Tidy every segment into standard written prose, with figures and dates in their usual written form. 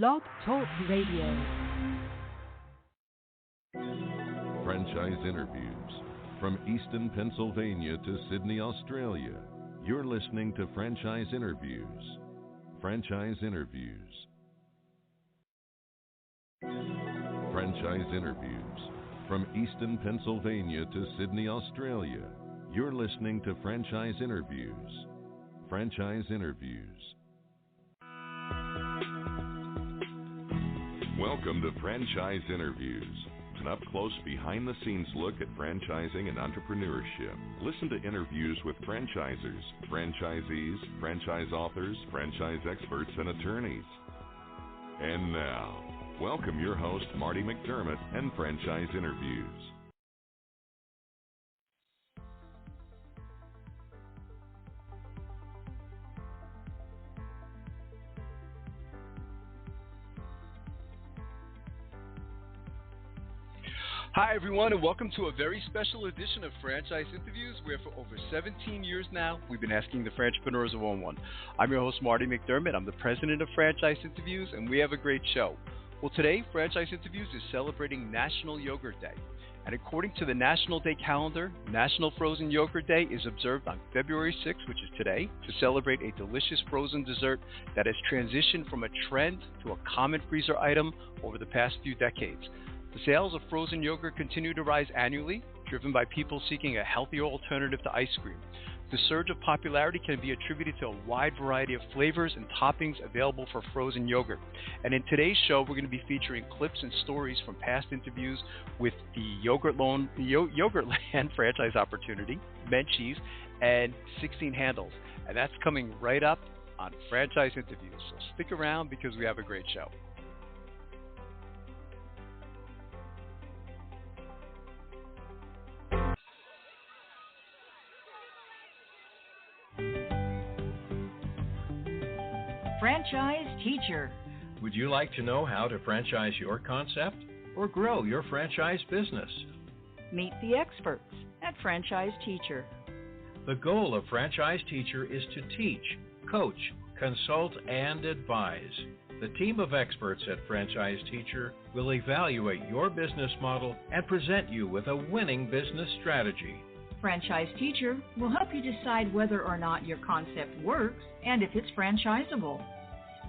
Blog Talk Radio. Franchise interviews from Easton, Pennsylvania to Sydney, Australia. You're listening to Franchise Interviews. Franchise Interviews. Franchise interviews from Easton, Pennsylvania to Sydney, Australia. You're listening to Franchise Interviews. Franchise Interviews. Welcome to Franchise Interviews, an up-close, behind-the-scenes look at franchising and entrepreneurship. Listen to interviews with franchisers, franchisees, franchise authors, franchise experts, and attorneys. And now, welcome your host, Marty McDermott, and Franchise Interviews. Hi, everyone, and welcome to a very special edition of Franchise Interviews, where for over 17 years now, we've been asking the Franchpreneurs one-on-one. I'm your host, Marty McDermott. I'm the president of Franchise Interviews, and we have a great show. Well, today, Franchise Interviews is celebrating National Yogurt Day. And according to the National Day calendar, National Frozen Yogurt Day is observed on February 6th, which is today, to celebrate a delicious frozen dessert that has transitioned from a trend to a common freezer item over the past few decades. The sales of frozen yogurt continue to rise annually, driven by people seeking a healthier alternative to ice cream. The surge of popularity can be attributed to a wide variety of flavors and toppings available for frozen yogurt. And in today's show, we're going to be featuring clips and stories from past interviews with the Yogurtland franchise opportunity, Menchie's, and 16 Handles. And that's coming right up on Franchise Interviews. So stick around because we have a great show. Franchise Teacher. Would you like to know how to franchise your concept or grow your franchise business? Meet the experts at Franchise Teacher. The goal of Franchise Teacher is to teach, coach, consult, and advise. The team of experts at Franchise Teacher will evaluate your business model and present you with a winning business strategy. Franchise Teacher will help you decide whether or not your concept works and if it's franchisable.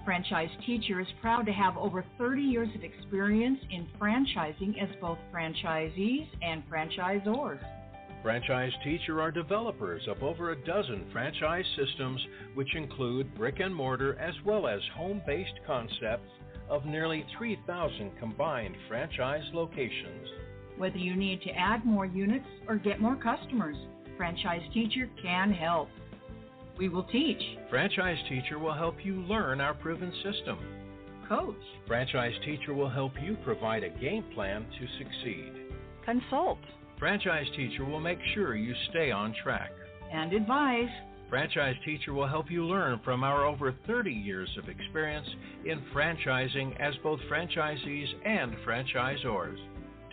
Franchise Teacher is proud to have over 30 years of experience in franchising as both franchisees and franchisors. Franchise Teacher are developers of over a dozen franchise systems, which include brick and mortar as well as home-based concepts of nearly 3,000 combined franchise locations. Whether you need to add more units or get more customers, Franchise Teacher can help. We will teach. Franchise Teacher will help you learn our proven system. Coach. Franchise Teacher will help you provide a game plan to succeed. Consult. Franchise Teacher will make sure you stay on track. And advise. Franchise Teacher will help you learn from our over 30 years of experience in franchising as both franchisees and franchisors.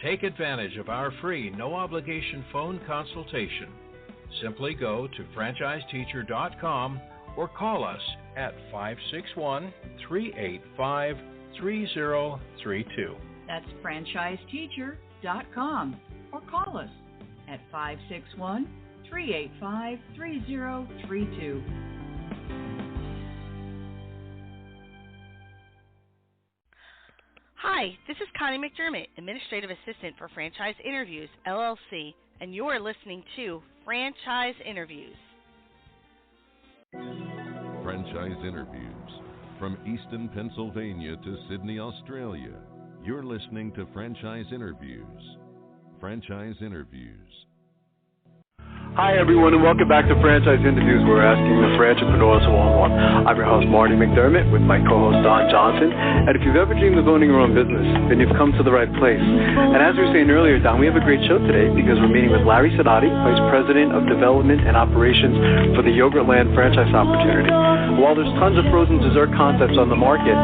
Take advantage of our free, no-obligation phone consultation. Simply go to franchiseteacher.com or call us at 561-385-3032. That's franchiseteacher.com or call us at 561-385-3032. Hi, this is Connie McDermott, Administrative Assistant for Franchise Interviews, LLC, and you're listening to Franchise Interviews. Franchise Interviews from Easton, Pennsylvania to Sydney, Australia. You're listening to Franchise Interviews. Franchise Interviews. Hi everyone, and welcome back to Franchise Interviews. We're asking the Franchpreneurs one-on-one. I'm your host Marty McDermott with my co-host Don Johnson. And if you've ever dreamed of owning your own business, then you've come to the right place. And as we were saying earlier, Don, we have a great show today because we're meeting with Larry Sadati, Vice President of Development and Operations for the Yogurtland franchise opportunity. While there's tons of frozen dessert concepts on the market,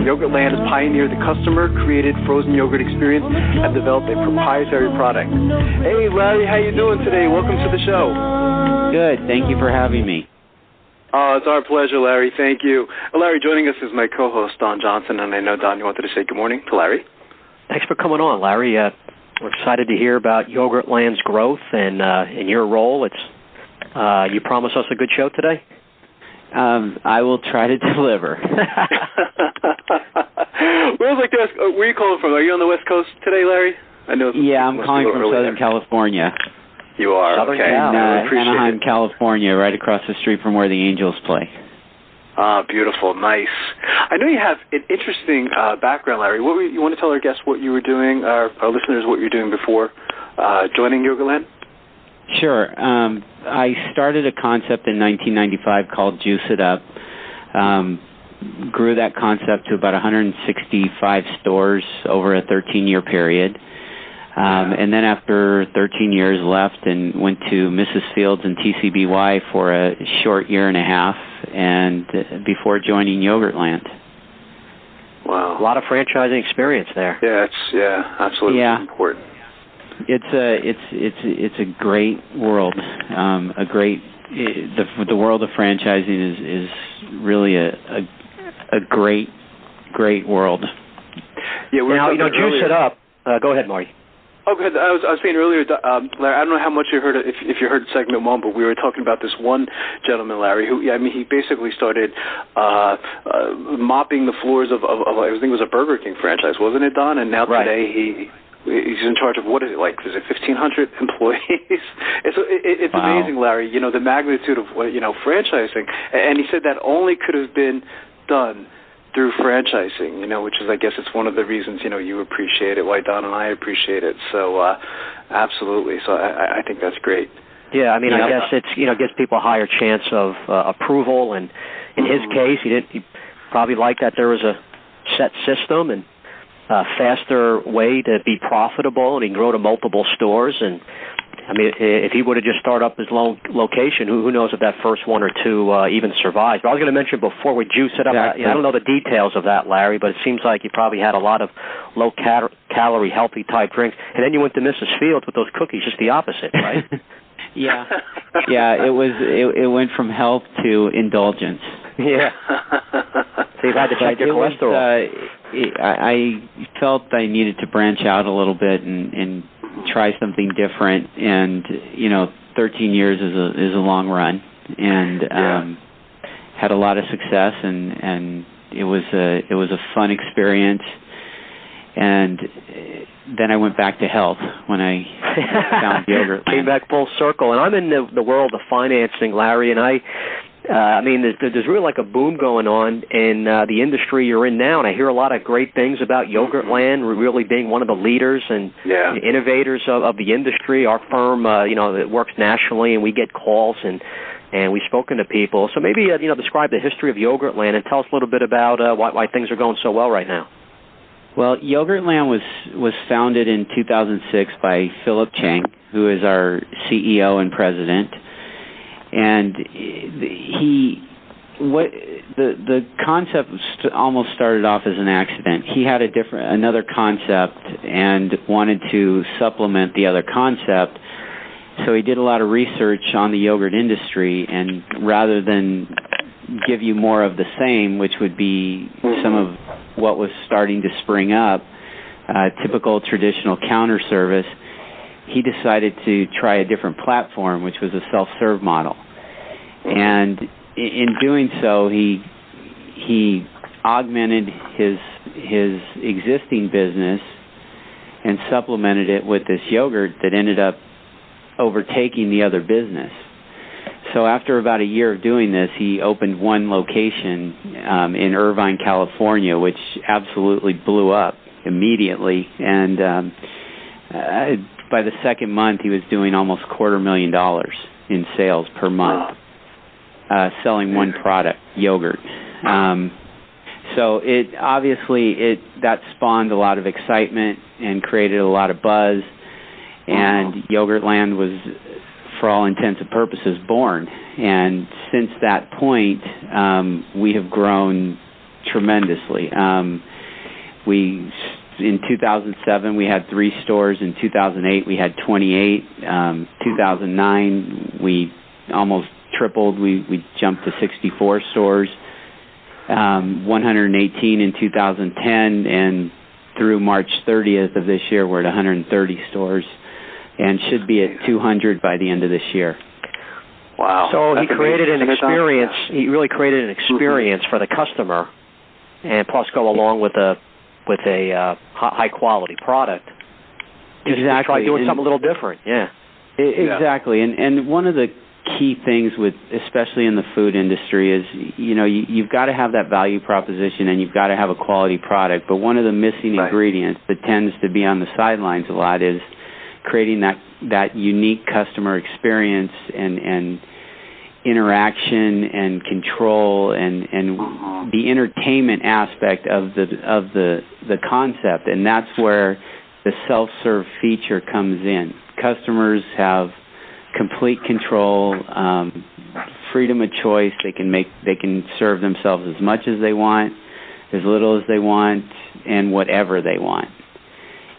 Yogurtland has pioneered the customer-created frozen yogurt experience and developed a proprietary product. Hey Larry, how you doing today? Welcome to the show. Good. Thank you for having me. Oh, it's our pleasure, Larry. Thank you. Larry, joining us is my co-host, Don Johnson, and I know, Don, you wanted to say good morning to Larry. Thanks for coming on, Larry. We're excited to hear about Yogurtland's growth and in your role. You promised us a good show today? I will try to deliver. Well, I was like to ask, where are you calling from? Are you on the West Coast today, Larry? I know. Yeah, I'm calling from Southern California. You are? Southern okay. Anaheim, California, right across the street from where the Angels play. Ah, beautiful, nice. I know you have an interesting background, Larry. You want to tell our guests what you were doing, our listeners what you were doing before joining Yogurtland? Sure. I started a concept in 1995 called Juice It Up. Grew that concept to about 165 stores over a 13-year period. And then after 13 years left and went to Mrs. Fields and TCBY for a short year and a half, and before joining Yogurtland. Wow. A lot of franchising experience there. Yeah, absolutely important. It's a great world. The world of franchising is really a great world. Yeah, Juice It Up. Go ahead, Marty. Oh, good. I was saying earlier, Larry, I don't know how much you heard if you heard segment one, but we were talking about this one gentleman, Larry, who, he basically started mopping the floors of I think it was a Burger King franchise, wasn't it, Don? And now today he's in charge of, what is it, like, is it 1,500 employees? It's wow. Amazing, Larry, the magnitude of, franchising. And he said that only could have been done through franchising, which is, I guess, it's one of the reasons, you appreciate it, why Don and I appreciate it. So, absolutely. So I think that's great. Yeah, I guess it's, gives people a higher chance of approval. And in his case, he probably liked that there was a set system and a faster way to be profitable, and he can grow to multiple stores. And if he would have just started up his location, who knows if that first one or two even survives. But I was going to mention before we juice it up, I don't know the details of that, Larry, but it seems like you probably had a lot of low-calorie, healthy-type drinks. And then you went to Mrs. Fields with those cookies, just the opposite, right? Yeah. It went from health to indulgence. Yeah. So you've had to check your cholesterol. I felt I needed to branch out a little bit and try something different, and 13 years is a long run, and had a lot of success, and it was a fun experience. And then I went back to health when I found Yogurtland. Came back full circle, and I'm in the world of financing, Larry, and there's really like a boom going on in the industry you're in now, and I hear a lot of great things about Yogurtland really being one of the leaders and innovators of the industry. Our firm, that works nationally, and we get calls and we've spoken to people. So maybe describe the history of Yogurtland and tell us a little bit about why things are going so well right now. Well, Yogurtland was founded in 2006 by Philip Chang, who is our CEO and president. And the concept almost started off as an accident. He had another concept and wanted to supplement the other concept, so he did a lot of research on the yogurt industry, and rather than give you more of the same, which would be some of what was starting to spring up, typical traditional counter service, he decided to try a different platform, which was a self-serve model. And in doing so, he augmented his existing business and supplemented it with this yogurt that ended up overtaking the other business. So after about a year of doing this, he opened one location in Irvine, California, which absolutely blew up immediately. And by the second month, he was doing almost $250,000 in sales per month, selling one product, yogurt. So that spawned a lot of excitement and created a lot of buzz. And Yogurtland was, for all intents and purposes, born. And since that point, we have grown tremendously. In 2007, we had 3 stores. In 2008, we had 28. 2009, we almost tripled. We jumped to 64 stores, 118 in 2010, and through March 30th of this year, we're at 130 stores, and should be at 200 by the end of this year. Wow! So he created an experience. He really created an experience for the customer, and plus go along with a high quality product. Exactly. Try doing something a little different. Yeah. Exactly. And one of the key things especially in the food industry is, you've got to have that value proposition and you've got to have a quality product. But one of the missing ingredients that tends to be on the sidelines a lot is creating that unique customer experience and interaction and control and the entertainment aspect of the concept, and that's where the self-serve feature comes in. Customers have complete control, freedom of choice. They can serve themselves as much as they want, as little as they want, and whatever they want.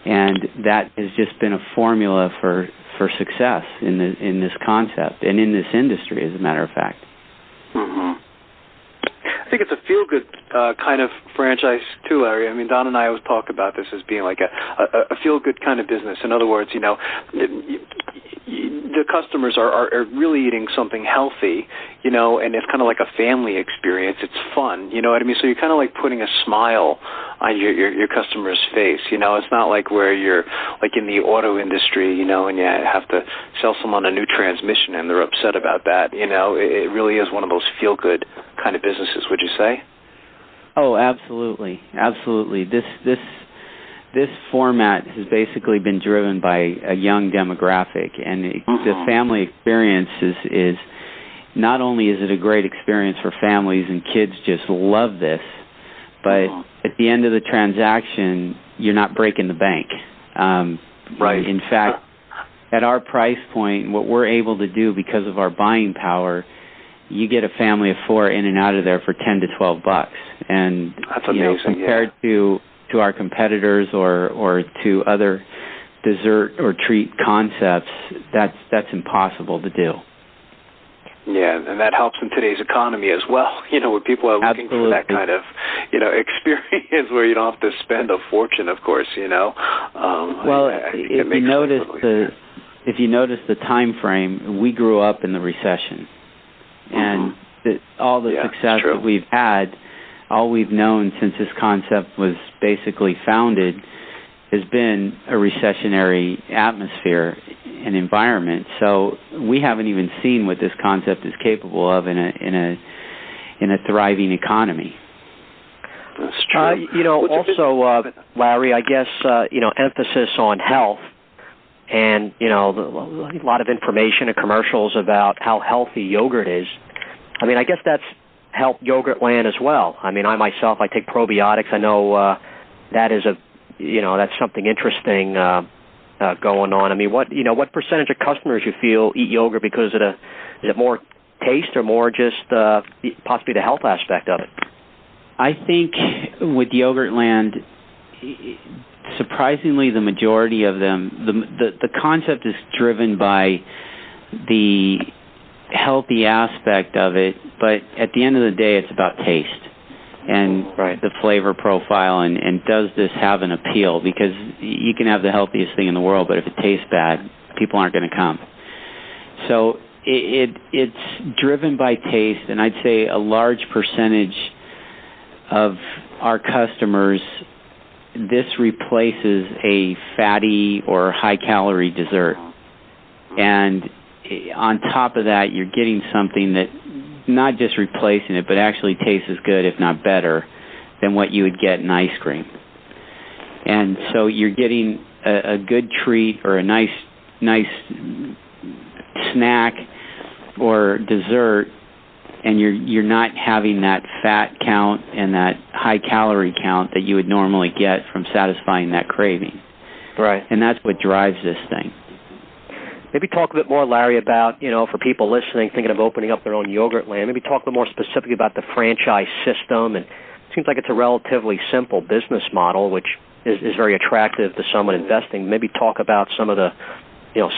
And that has just been a formula for success in this concept and in this industry, as a matter of fact. I think it's a feel-good kind of franchise too, Larry. I mean, Don and I always talk about this as being like a feel-good kind of business. In other words, the customers are really eating something healthy, and it's kind of like a family experience. It's fun, you know what I mean? So you're kind of like putting a smile on your customer's face. It's not like where you're like in the auto industry, and you have to sell someone a new transmission and they're upset about that. It really is one of those feel-good kind of businesses, would you say? Oh, absolutely. Absolutely. This format has basically been driven by a young demographic, and the family experience is not only is it a great experience for families and kids just love this, but at the end of the transaction, you're not breaking the bank. In fact, at our price point, what we're able to do because of our buying power, you get a family of 4 in and out of there for $10 to $12, and that's amazing, compared to our competitors or to other dessert or treat concepts, that's impossible to do. Yeah, and that helps in today's economy as well, where people are looking for that kind of, experience where you don't have to spend a fortune, of course, Well, if you notice the time frame, we grew up in the recession. And all the success that we've had, all we've known since this concept was basically founded has been a recessionary atmosphere and environment. So we haven't even seen what this concept is capable of in a thriving economy. That's true. Also, Larry, I guess, emphasis on health and, a lot of information and commercials about how healthy yogurt is. I mean, I guess that's helped Yogurt Land as well. I mean, I myself, I take probiotics. I know that is that's something interesting going on. I mean, what percentage of customers you feel eat yogurt because of is it more taste or more just possibly the health aspect of it? I think with Yogurt Land, surprisingly, the majority of them, the concept is driven by the healthy aspect of it, but at the end of the day, it's about taste and the flavor profile, and does this have an appeal? Because you can have the healthiest thing in the world, but if it tastes bad, people aren't going to come. So it's driven by taste, and I'd say a large percentage of our customers, this replaces a fatty or high-calorie dessert. And on top of that, you're getting something that not just replacing it, but actually tastes as good, if not better, than what you would get in ice cream. And so you're getting a good treat or a nice snack or dessert, and you're not having that fat count and that high calorie count that you would normally get from satisfying that craving. Right. And that's what drives this thing. Maybe talk a bit more, Larry, about, for people listening, thinking of opening up their own Yogurt Land, maybe talk a bit more specifically about the franchise system. And it seems like it's a relatively simple business model, which is very attractive to someone investing. Maybe talk about some of the,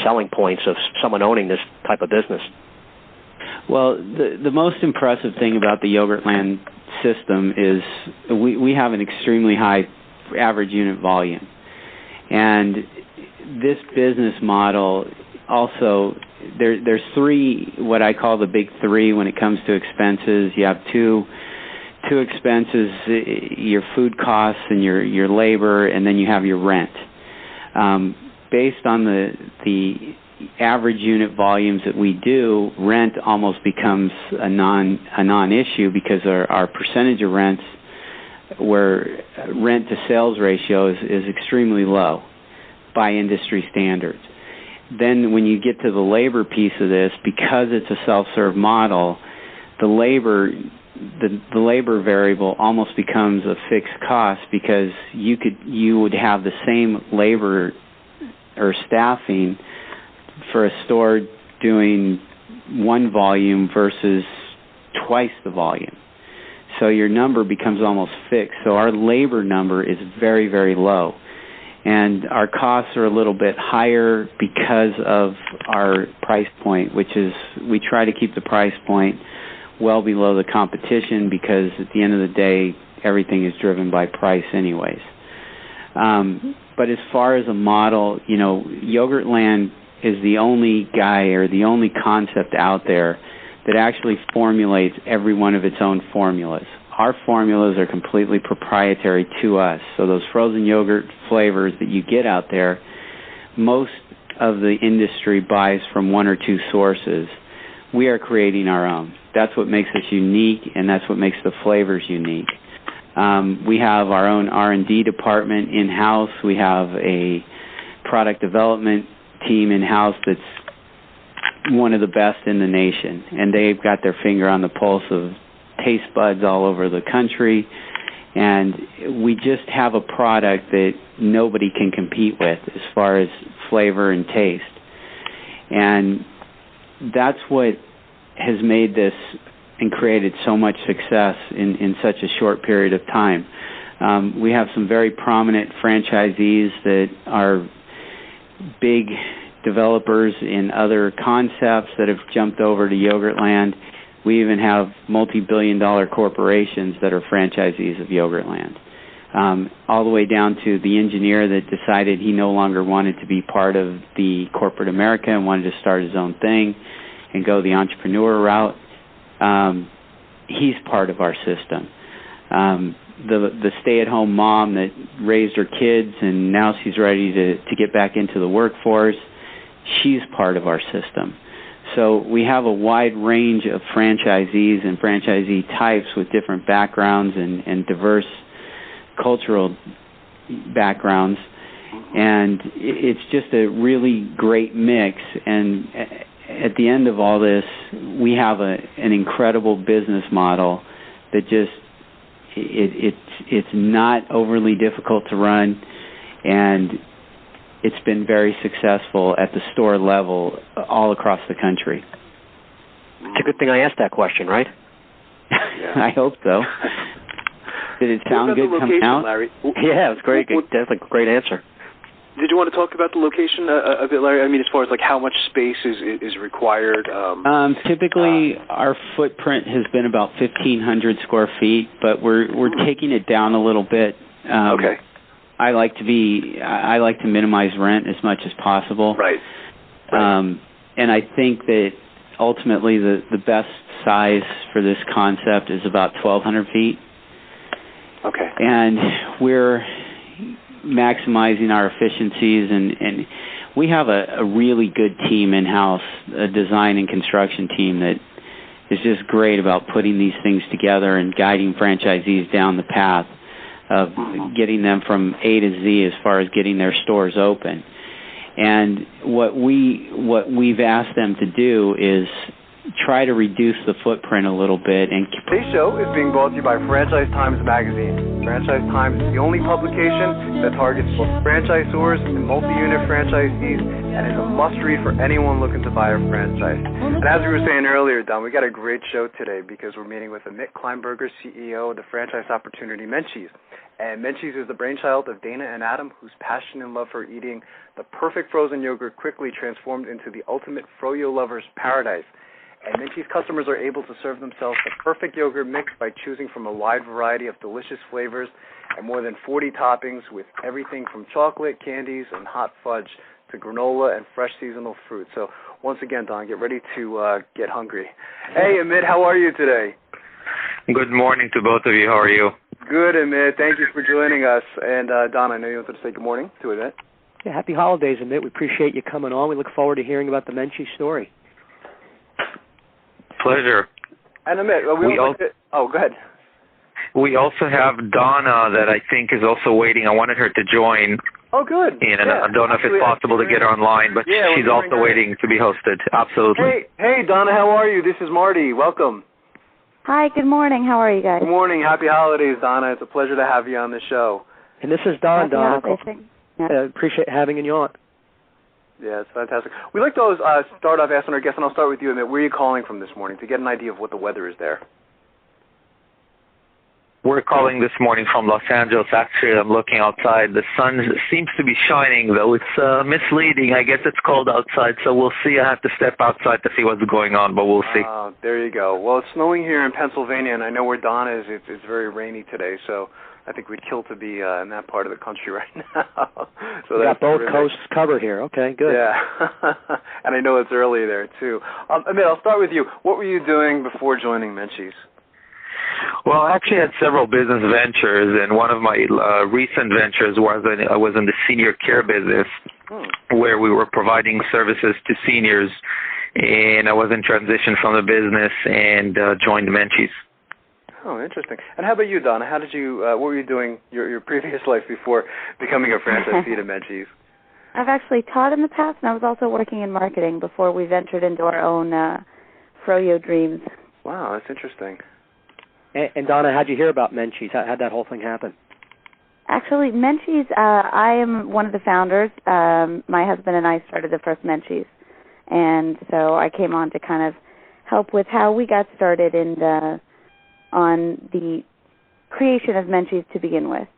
selling points of someone owning this type of business. Well, the most impressive thing about the Yogurtland system is we have an extremely high average unit volume. And this business model also, there's three, what I call the big three when it comes to expenses. You have two expenses, your food costs and your labor, and then you have your rent. Based on the average unit volumes that we do, rent almost becomes a non-issue because our percentage of rents, where rent to sales ratio is extremely low by industry standards. Then when you get to the labor piece of this, because it's a self-serve model, the labor variable almost becomes a fixed cost because you would have the same labor or staffing for a store doing one volume versus twice the volume. So your number becomes almost fixed. So our labor number is very, very low. And our costs are a little bit higher because of our price point, which is we try to keep the price point well below the competition because at the end of the day, everything is driven by price anyways. But as far as a model, Yogurtland is the only guy or the only concept out there that actually formulates every one of its own formulas. Our formulas are completely proprietary to us. So those frozen yogurt flavors that you get out there, most of the industry buys from one or two sources. We are creating our own. That's what makes us unique, and that's what makes the flavors unique. We have our own R&D department in-house. We have a product development team in-house that's one of the best in the nation, and they've got their finger on the pulse of taste buds all over the country, and we just have a product that nobody can compete with as far as flavor and taste. And that's what has made this and created so much success in such a short period of time. We have some very prominent franchisees that are big developers in other concepts that have jumped over to Yogurtland. We even have multi-billion-dollar corporations that are franchisees of Yogurtland, all the way down to the engineer that decided he no longer wanted to be part of the corporate America and wanted to start his own thing and go the entrepreneur route. He's part of our system. The stay-at-home mom that raised her kids and now she's ready to get back into the workforce, she's part of our system. So we have a wide range of franchisees and franchisee types with different backgrounds and diverse cultural backgrounds. And it's just a really great mix. And at the end of all this, we have an incredible business model that just, it's not overly difficult to run, and it's been very successful at the store level all across the country. It's a good thing I asked that question, right? Yeah. I hope so. Did it sound good coming out? Larry? Yeah, it was great. Definitely a great answer. Did you want to talk about the location a bit, Larry? I mean, as far as like how much space is required? Typically, our footprint has been about 1,500 square feet, but we're taking it down a little bit. Okay. I like to minimize rent as much as possible. Right. And I think that ultimately the best size for this concept is about 1,200 feet. Okay. And we're maximizing our efficiencies, and we have a really good team in-house, a design and construction team that is just great about putting these things together and guiding franchisees down the path of getting them from A to Z as far as getting their stores open. And what we've asked them to do is try to reduce the footprint a little bit. And today's show is being brought to you by Franchise Times magazine. Franchise Times is the only publication that targets both franchisors and multi-unit franchisees, and is a must-read for anyone looking to buy a franchise. And as we were saying earlier, Don, we got a great show today because we're meeting with Amit Kleinberger, CEO of the franchise opportunity Menchie's. And Menchie's is the brainchild of Dana and Adam, whose passion and love for eating the perfect frozen yogurt quickly transformed into the ultimate froyo lover's paradise. And Menchie's customers are able to serve themselves the perfect yogurt mix by choosing from a wide variety of delicious flavors and more than 40 toppings with everything from chocolate, candies, and hot fudge to granola and fresh seasonal fruit. So once again, Don, get ready to get hungry. Hey, Amit, how are you today? Good morning to both of you. How are you? Good, Amit. Thank you for joining us. And Don, I know you wanted to say good morning to Amit. Yeah, happy holidays, Amit. We appreciate you coming on. We look forward to hearing about the Menchie story. Pleasure. And Amit, go ahead. We also have Donna that I think is also waiting. I wanted her to join. Oh, good. And I don't know if it's possible to get her online, but she's also waiting to be hosted. Absolutely. Hey, Donna, how are you? This is Marty. Welcome. Hi, good morning. How are you guys? Good morning. Happy holidays, Donna. It's a pleasure to have you on the show. And this is Don. Donna. Appreciate having you on. Yeah, it's fantastic. We like to always start off asking our guests, and I'll start with you, Amit. Where are you calling from this morning to get an idea of what the weather is there? We're calling this morning from Los Angeles. Actually, I'm looking outside. The sun seems to be shining, though. It's misleading. I guess it's cold outside, so we'll see. I have to step outside to see what's going on, but we'll see. There you go. Well, it's snowing here in Pennsylvania, and I know where Don is. It's very rainy today, so I think we'd kill to be in that part of the country right now. So we got both coasts covered here. Okay, good. Yeah, and I know it's early there, too. Amit, I'll start with you. What were you doing before joining Menchie's? Well, I actually had several business ventures, and one of my recent ventures I was in the senior care business, where we were providing services to seniors, and I was in transition from the business and joined Menchie's. Oh, interesting. And how about you, Donna? How did you? What were you doing your previous life before becoming a franchisee to Menchie's? I've actually taught in the past, and I was also working in marketing before we ventured into our own Froyo dreams. Wow, that's interesting. And Donna, how'd you hear about Menchie's? How'd that whole thing happen? Actually, Menchie's, I am one of the founders. My husband and I started the first Menchie's, and so I came on to kind of help with how we got started on the creation of Menchie's to begin with.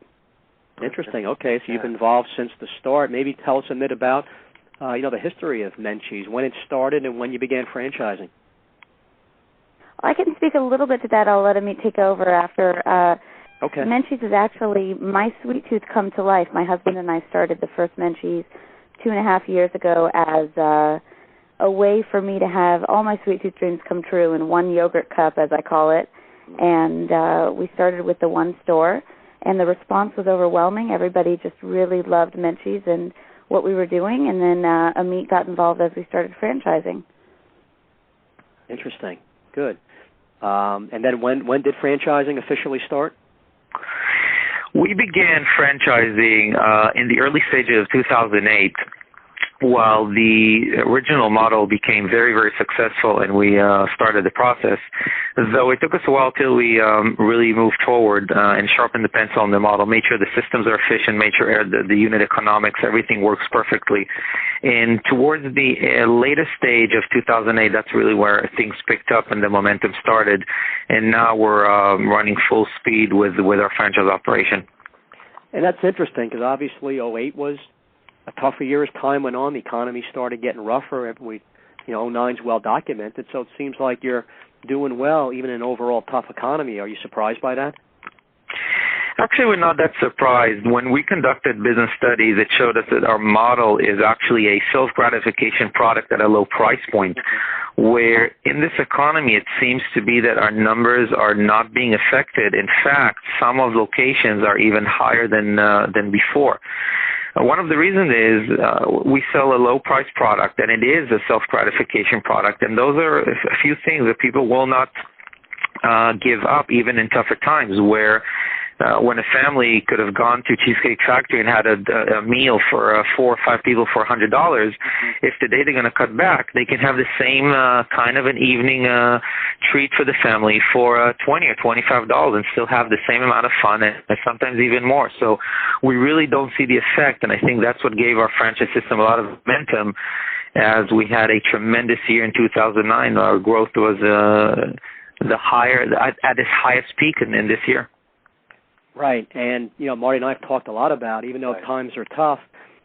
Interesting. Okay, so you've been involved since the start. Maybe tell us a bit about the history of Menchie's, when it started and when you began franchising. I can speak a little bit to that. I'll let Amit take over after. Okay. Menchie's is actually my sweet tooth come to life. My husband and I started the first Menchie's 2.5 years ago as a way for me to have all my sweet tooth dreams come true in one yogurt cup, as I call it. And we started with the one store, and the response was overwhelming. Everybody just really loved Menchie's and what we were doing, and then Amit got involved as we started franchising. Interesting. Good. And then when did franchising officially start? We began franchising in the early stages of 2008, while the original model became very, very successful and we started the process. Though it took us a while till we really moved forward and sharpened the pencil on the model, made sure the systems are efficient, made sure the unit economics, everything works perfectly. And towards the latest stage of 2008, that's really where things picked up and the momentum started. And now we're running full speed with our franchise operation. And that's interesting because obviously 2008 was a tougher year as time went on. The economy started getting rougher. 2009's well documented, so it seems like you're doing well even in an overall tough economy. Are you surprised by that? Actually, we're not that surprised. When we conducted business studies, it showed us that our model is actually a self-gratification product at a low price point, where in this economy it seems to be that our numbers are not being affected. In fact, some of locations are even higher than before. One of the reasons is we sell a low-price product, and it is a self-gratification product, and those are a few things that people will not give up even in tougher times, where when a family could have gone to Cheesecake Factory and had a meal for 4 or 5 people for $100, if today they're going to cut back, they can have the same kind of an evening treat for the family for $20 or $25 and still have the same amount of fun and sometimes even more. So we really don't see the effect, and I think that's what gave our franchise system a lot of momentum. As we had a tremendous year in 2009, our growth was at its highest peak in this year. Right, and Marty and I have talked a lot about, even though times are tough,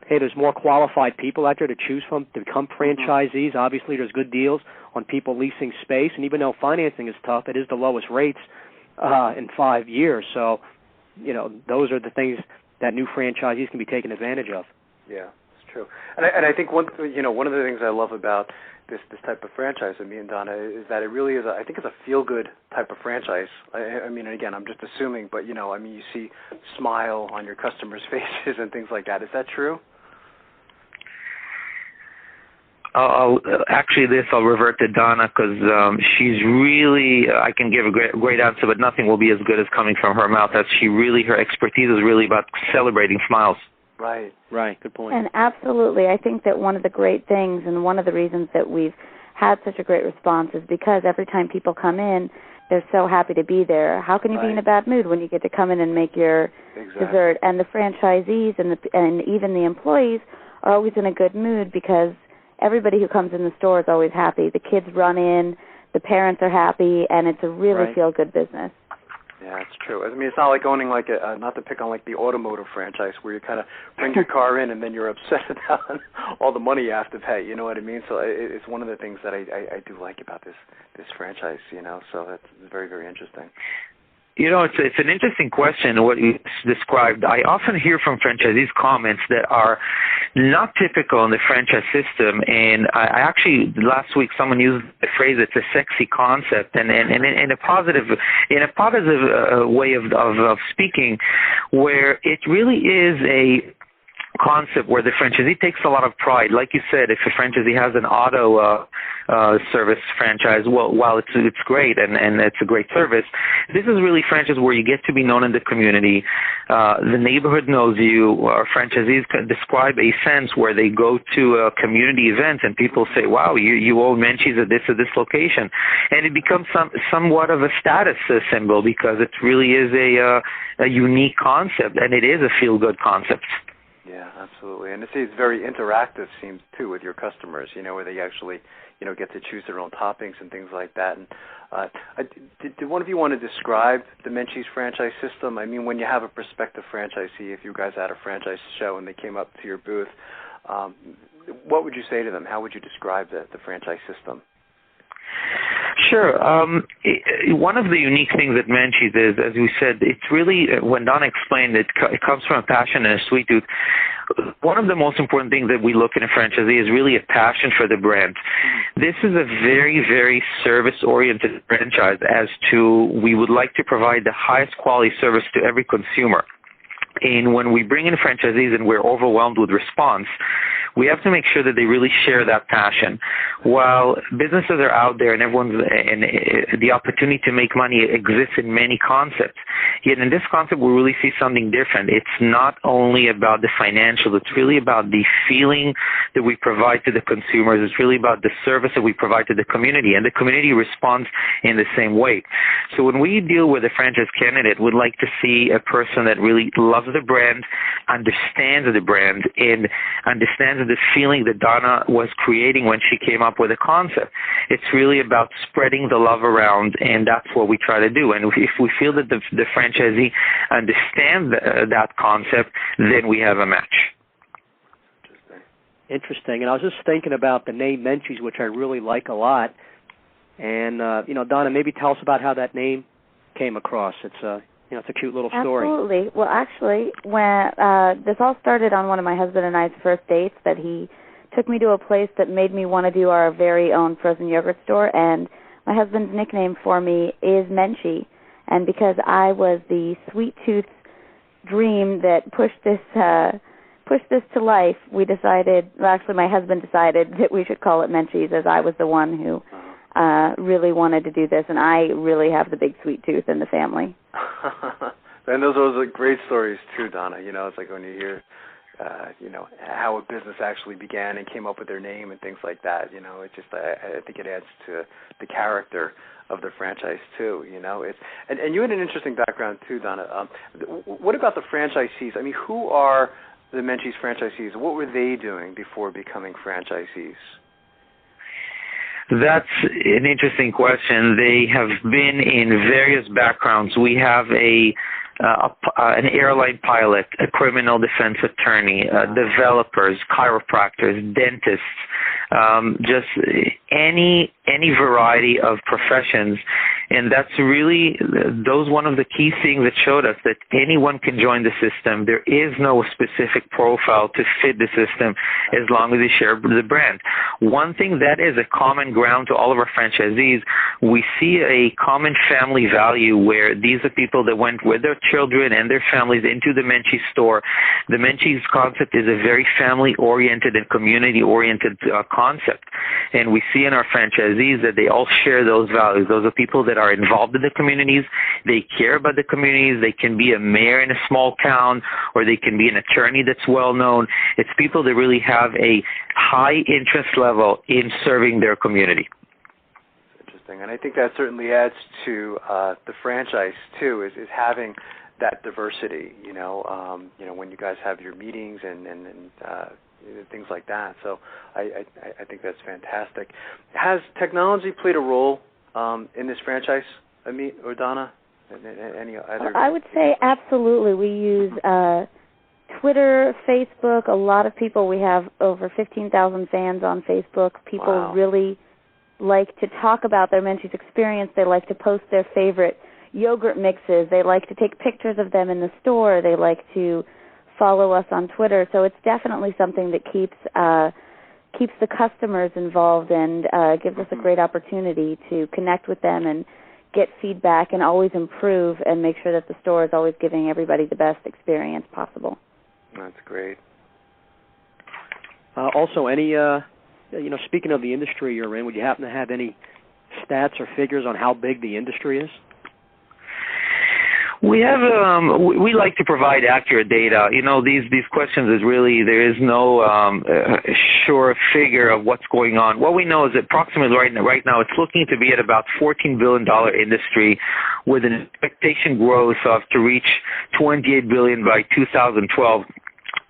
hey, there's more qualified people out there to choose from to become franchisees. Obviously, there's good deals on people leasing space, and even though financing is tough, it is the lowest rates in 5 years. So, those are the things that new franchisees can be taking advantage of. Yeah, it's true. And I think one of the things I love about this type of franchise, me and Donna, is that it really is I think it's a feel-good type of franchise. I mean, again, I'm just assuming, but, you see smile on your customers' faces and things like that. Is that true? I'll revert to Donna because she's really, I can give a great answer, but nothing will be as good as coming from her mouth. Her expertise is really about celebrating smiles. Right. Good point. And absolutely, I think that one of the great things and one of the reasons that we've had such a great response is because every time people come in, they're so happy to be there. How can you be in a bad mood when you get to come in and make your dessert? And the franchisees and even the employees are always in a good mood because everybody who comes in the store is always happy. The kids run in, the parents are happy, and it's a really feel-good business. Yeah, it's true. I mean, it's not like owning not to pick on the automotive franchise where you kind of bring your car in and then you're upset about all the money you have to pay. You know what I mean? So it's one of the things that I do like about this franchise. So that's very, very interesting. It's an interesting question, what you described. I often hear from franchisees comments that are not typical in the franchise system. And I actually, last week, someone used the phrase, it's a sexy concept. And in a positive way of speaking, where it really is a concept where the franchisee takes a lot of pride. Like you said, if a franchisee has an auto service franchise, while it's great and it's a great service, this is really franchise where you get to be known in the community. The neighborhood knows you. Our franchisees can describe a sense where they go to a community event and people say, wow, you own Menchie's at this location. And it becomes somewhat of a status symbol because it really is a unique concept, and it is a feel-good concept. Yeah, absolutely. And it's very interactive, seems, too, with your customers, where they actually, get to choose their own toppings and things like that. And did one of you want to describe the Menchie's franchise system? I mean, when you have a prospective franchisee, if you guys had a franchise show and they came up to your booth, what would you say to them? How would you describe the franchise system? Sure. One of the unique things at Menchie's is, as we said, it's really, when Donna explained it comes from a passion and a sweet tooth. One of the most important things that we look in a franchisee is really a passion for the brand. This is a very, very service-oriented franchise as to we would like to provide the highest quality service to every consumer. And when we bring in franchisees and we're overwhelmed with response, we have to make sure that they really share that passion. While businesses are out there and the opportunity to make money exists in many concepts, yet in this concept we really see something different. It's not only about the financial, it's really about the feeling that we provide to the consumers. It's really about the service that we provide to the community, and the community responds in the same way. So when we deal with a franchise candidate, we'd like to see a person that really loves the brand, understands the brand, and understands the feeling that Donna was creating when she came up with a concept. It's really about spreading the love around, and that's what we try to do. And if we feel that the franchisee understands that concept, then we have a match. Interesting. And I was just thinking about the name Menchie's, which I really like a lot. And, Donna, maybe tell us about how that name came across. It's a cute little story. Absolutely. Well, actually, when this all started on one of my husband and I's first dates, that he took me to a place that made me want to do our very own frozen yogurt store, and my husband's nickname for me is Menchie. And because I was the sweet tooth dream that pushed this to life, we decided, well, actually my husband decided that we should call it Menchie's, as I was the one who really wanted to do this, and I really have the big sweet tooth in the family. And those are great stories too, Donna. It's like when you hear, how a business actually began and came up with their name and things like that. It just, I think it adds to the character of the franchise too. And you had an interesting background too, Donna. What about the franchisees? I mean, who are the Menchie's franchisees? What were they doing before becoming franchisees? That's an interesting question. They have been in various backgrounds. We have a an airline pilot, a criminal defense attorney, developers, chiropractors, dentists, just any variety of professions. And that's really one of the key things that showed us that anyone can join the system. There is no specific profile to fit the system as long as they share the brand. One thing that is a common ground to all of our franchisees, we see a common family value where these are people that went with their children and their families into the Menchie's store. The Menchie's concept is a very family-oriented and community-oriented concept. And we see in our franchisees that they all share those values. Those are people that are involved in the communities. They care about the communities. They can be a mayor in a small town, or they can be an attorney that's well known. It's people that really have a high interest level in serving their community. Interesting, and I think that certainly adds to the franchise too. Is having that diversity. When you guys have your meetings and things like that. So I think that's fantastic. Has technology played a role in this franchise, Amit or Donna? Any other? I would say absolutely. We use Twitter, Facebook. A lot of people. We have over 15,000 fans on Facebook. People really like to talk about their Menchie's experience. They like to post their favorite yogurt mixes. They like to take pictures of them in the store. They like to follow us on Twitter. So it's definitely something that keeps the customers involved and gives us a great opportunity to connect with them and get feedback and always improve and make sure that the store is always giving everybody the best experience possible. That's great. Also, any, speaking of the industry you're in, would you happen to have any stats or figures on how big the industry is? We have we like to provide accurate data. These questions is really there is no sure figure of what's going on. What we know is that approximately right now it's looking to be at about $14 billion industry, with an expectation growth to reach $28 billion by 2012.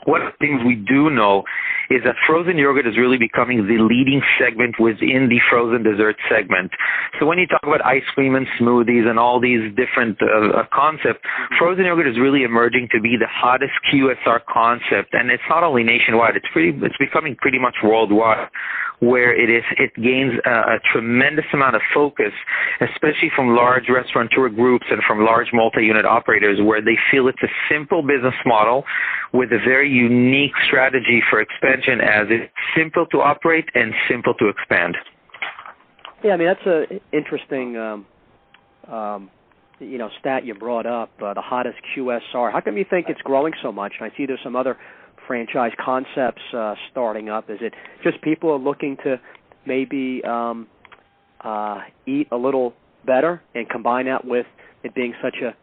One of the things we do know is that frozen yogurt is really becoming the leading segment within the frozen dessert segment. So when you talk about ice cream and smoothies and all these different concepts, frozen yogurt is really emerging to be the hottest QSR concept, and it's not only nationwide; it's becoming pretty much worldwide, where it gains a tremendous amount of focus, especially from large restaurateur groups and from large multi-unit operators, where they feel it's a simple business model with a very unique strategy for expansion, as it's simple to operate and simple to expand. Yeah, I mean, that's an interesting stat you brought up, the hottest QSR. How come you think it's growing so much? And I see there's some other franchise concepts starting up. Is it just people are looking to maybe eat a little better and combine that with it being such a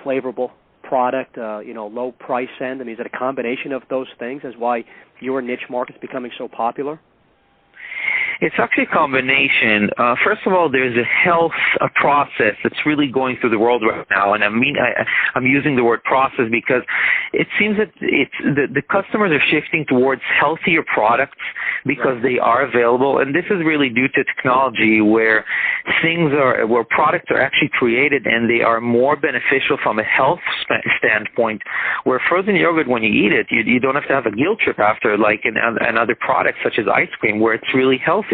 flavorful product, low price end? I mean, is it a combination of those things as why your niche market is becoming so popular? It's actually a combination. First of all, there's a health process that's really going through the world right now, and I'm using the word process because it seems that the customers are shifting towards healthier products because they are available, and this is really due to technology where products are actually created and they are more beneficial from a health standpoint. Where frozen yogurt, when you eat it, you don't have to have a guilt trip after, like in other products such as ice cream, where it's really healthy.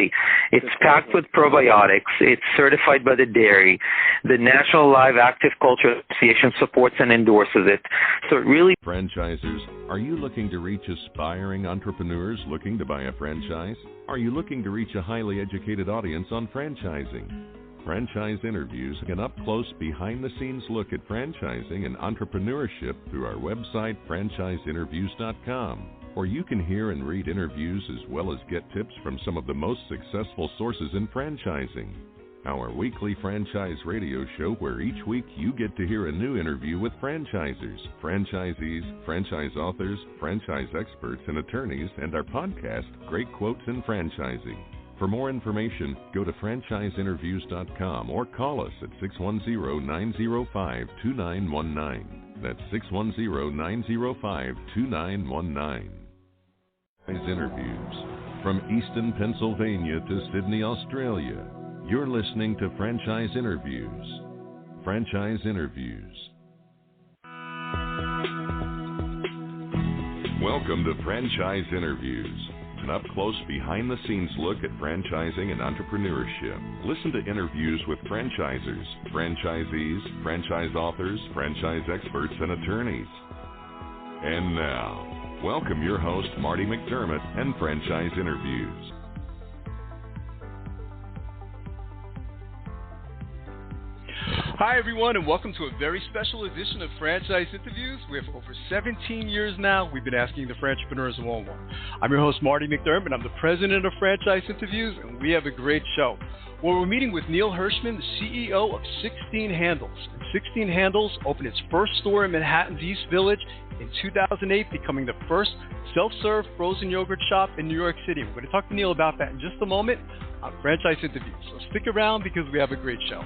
It's packed with probiotics. It's certified by the dairy. The National Live Active Culture Association supports and endorses it. So it really... Franchisers, are you looking to reach aspiring entrepreneurs looking to buy a franchise? Are you looking to reach a highly educated audience on franchising? Franchise Interviews, an up-close, behind-the-scenes look at franchising and entrepreneurship through our website, franchiseinterviews.com. Or you can hear and read interviews as well as get tips from some of the most successful sources in franchising. Our weekly franchise radio show, where each week you get to hear a new interview with franchisers, franchisees, franchise authors, franchise experts, and attorneys, and our podcast, Great Quotes in Franchising. For more information, go to franchiseinterviews.com or call us at 610-905-2919. That's 610-905-2919. Interviews. From Easton, Pennsylvania to Sydney, Australia, you're listening to Franchise Interviews. Franchise Interviews. Welcome to Franchise Interviews, an up-close, behind-the-scenes look at franchising and entrepreneurship. Listen to interviews with franchisers, franchisees, franchise authors, franchise experts, and attorneys. And now, welcome your host, Marty McDermott, and Franchise Interviews. Hi, everyone, and welcome to a very special edition of Franchise Interviews, where for over 17 years now, we've been asking the Franchpreneurs one-on-one. I'm your host, Marty McDermott. I'm the president of Franchise Interviews, and we have a great show. Well, we're meeting with Neil Hirschman, the CEO of 16 Handles. And 16 Handles opened its first store in Manhattan's East Village in 2008, becoming the first self-serve frozen yogurt shop in New York City. We're going to talk to Neil about that in just a moment on Franchise Interviews. So stick around because we have a great show.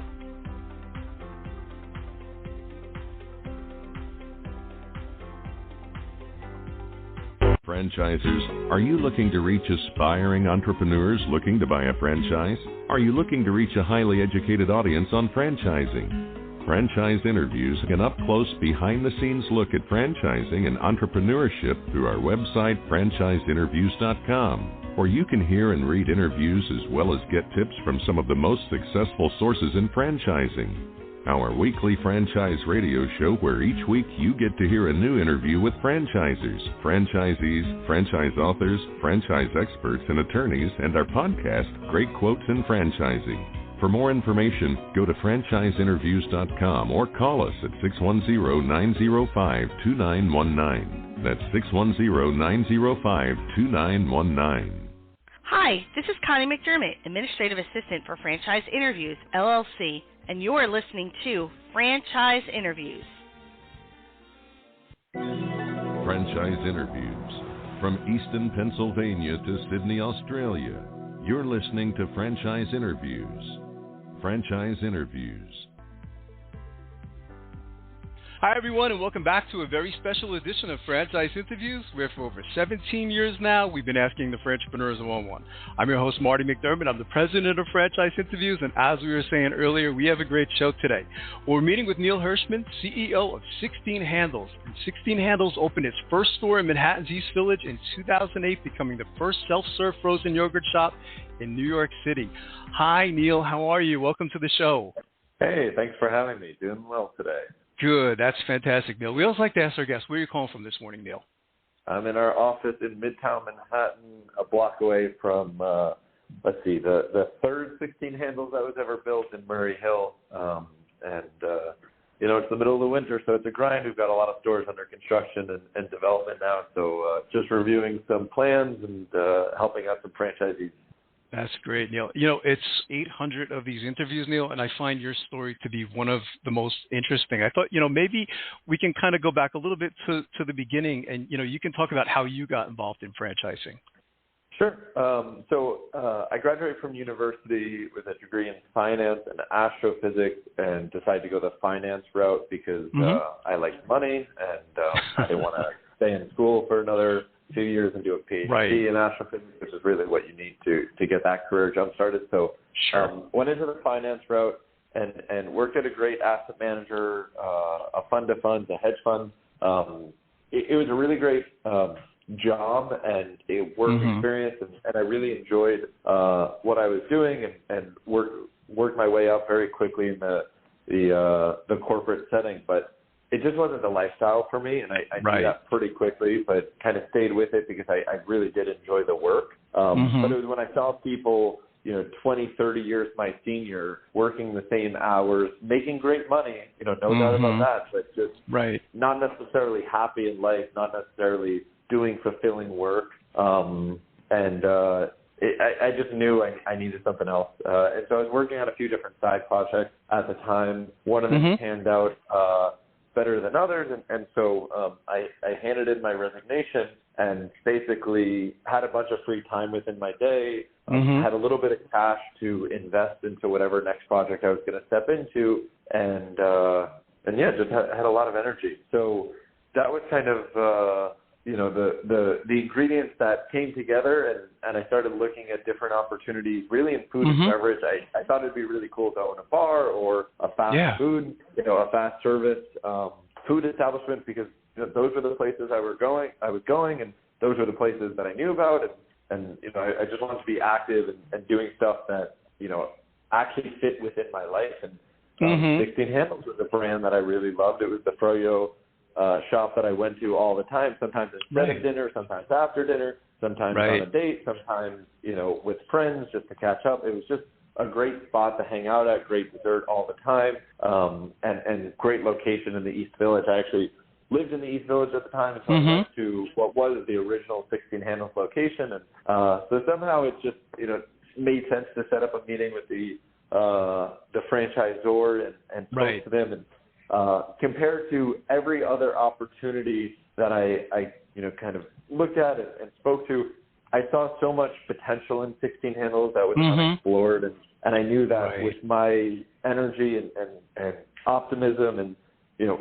Franchisers, are you looking to reach aspiring entrepreneurs looking to buy a franchise? Are you looking to reach a highly educated audience on franchising? Franchise Interviews, an up-close, behind-the-scenes look at franchising and entrepreneurship through our website, franchiseinterviews.com, where you can hear and read interviews as well as get tips from some of the most successful sources in franchising. Our weekly franchise radio show where each week you get to hear a new interview with franchisers, franchisees, franchise authors, franchise experts, and attorneys, and our podcast, Great Quotes in Franchising. For more information, go to franchiseinterviews.com or call us at 610-905-2919. That's 610-905-2919. Hi, this is Connie McDermott, Administrative Assistant for Franchise Interviews, LLC, and you're listening to Franchise Interviews. Franchise Interviews. From Easton, Pennsylvania to Sydney, Australia, you're listening to Franchise Interviews. Franchise Interviews. Hi, everyone, and welcome back to a very special edition of Franchise Interviews, where for over 17 years now, we've been asking the Franchpreneurs one-on-one. I'm your host, Marty McDermott. I'm the president of Franchise Interviews, and as we were saying earlier, we have a great show today. We're meeting with Neil Hirschman, CEO of 16 Handles. And 16 Handles opened its first store in Manhattan's East Village in 2008, becoming the first self-serve frozen yogurt shop in New York City. Hi, Neil. How are you? Welcome to the show. Hey, thanks for having me. Doing well today. Good. That's fantastic, Neil. We always like to ask our guests, where are you calling from this morning, Neil? I'm in our office in Midtown Manhattan, a block away from, the third 16 Handles that was ever built in Murray Hill. It's the middle of the winter, so it's a grind. We've got a lot of stores under construction and development now, so just reviewing some plans and helping out some franchisees. That's great, Neil. You know, it's 800 of these interviews, Neil, and I find your story to be one of the most interesting. I thought, maybe we can kind of go back a little bit to the beginning and, you can talk about how you got involved in franchising. Sure. I graduated from university with a degree in finance and astrophysics and decided to go the finance route because I liked money and I didn't want to stay in school for another 2 years and do a PhD in astrophysics, which is really what you need to get that career jump started. So went into the finance route and worked at a great asset manager, a fund of funds, a hedge fund. It was a really great job and a work experience, and I really enjoyed what I was doing and worked my way up very quickly in the corporate setting. But it just wasn't the lifestyle for me, and I knew that pretty quickly, but kind of stayed with it because I really did enjoy the work. But it was when I saw people, 20, 30 years my senior, working the same hours, making great money, no doubt about that, but just not necessarily happy in life, not necessarily doing fulfilling work. I just knew I needed something else. And so I was working on a few different side projects at the time. One of them panned out better than others, and so I handed in my resignation and basically had a bunch of free time within my day, had a little bit of cash to invest into whatever next project I was going to step into, and just had a lot of energy. So that was kind of the ingredients that came together, and I started looking at different opportunities, really in food and beverage. I thought it'd be really cool to own a bar or a fast food, a fast service. food establishments because those were the places I was going, and those were the places that I knew about, and I just wanted to be active and doing stuff that actually fit within my life. And 16 Handles was a brand that I really loved. It was the froyo shop that I went to all the time, sometimes instead of dinner, sometimes after dinner, sometimes on a date, sometimes, with friends just to catch up. It was just a great spot to hang out at, great dessert all the time, and great location in the East Village. I actually lived in the East Village at the time, and so I went to what was the original 16 Handles location. And so somehow it just, made sense to set up a meeting with the franchisor and spoke to them. And compared to every other opportunity that I kind of looked at and spoke to, I saw so much potential in 16 Handles that was unexplored, and I knew that with my energy and optimism and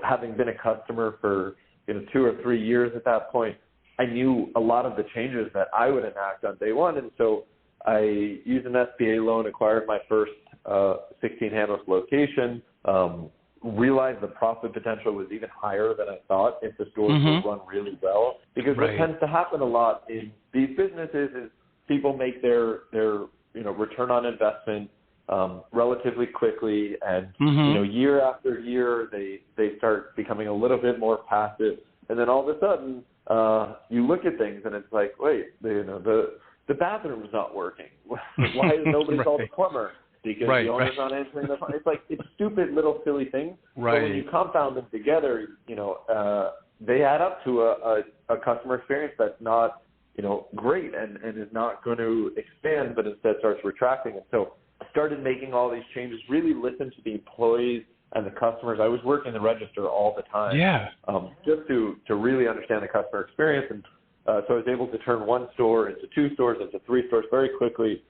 having been a customer for 2 or 3 years at that point, I knew a lot of the changes that I would enact on day one, and so I used an SBA loan, acquired my first 16 Handles location. Realized the profit potential was even higher than I thought if the stores would run really well. Because what tends to happen a lot in these businesses is people make their return on investment relatively quickly, and year after year they start becoming a little bit more passive, and then all of a sudden you look at things and it's like, wait, the bathroom's not working. Why has nobody called the plumber? Because the owner's not answering the phone. It's stupid little silly things. Right. So when you compound them together, they add up to a customer experience that's not, great and is not going to expand, but instead starts retracting. And so I started making all these changes, really listened to the employees and the customers. I was working the register all the time. Yeah. Just to really understand the customer experience. And so I was able to turn one store into 2 stores, into 3 stores very quickly,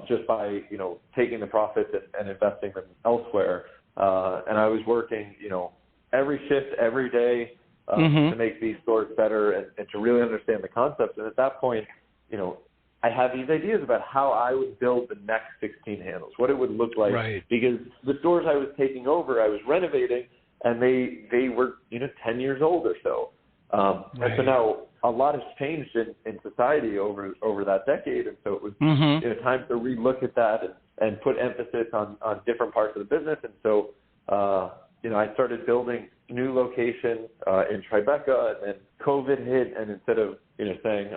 just by, taking the profits and investing them elsewhere. And I was working, every shift, every day to make these stores better and to really understand the concept. And at that point, I had these ideas about how I would build the next 16 Handles, what it would look like. Right. Because the stores I was taking over, I was renovating, and they were, 10 years old or so. And so now a lot has changed in society over that decade, and so it was time to relook at that and put emphasis on different parts of the business. And so I started building new location in Tribeca, and then COVID hit, and instead of saying,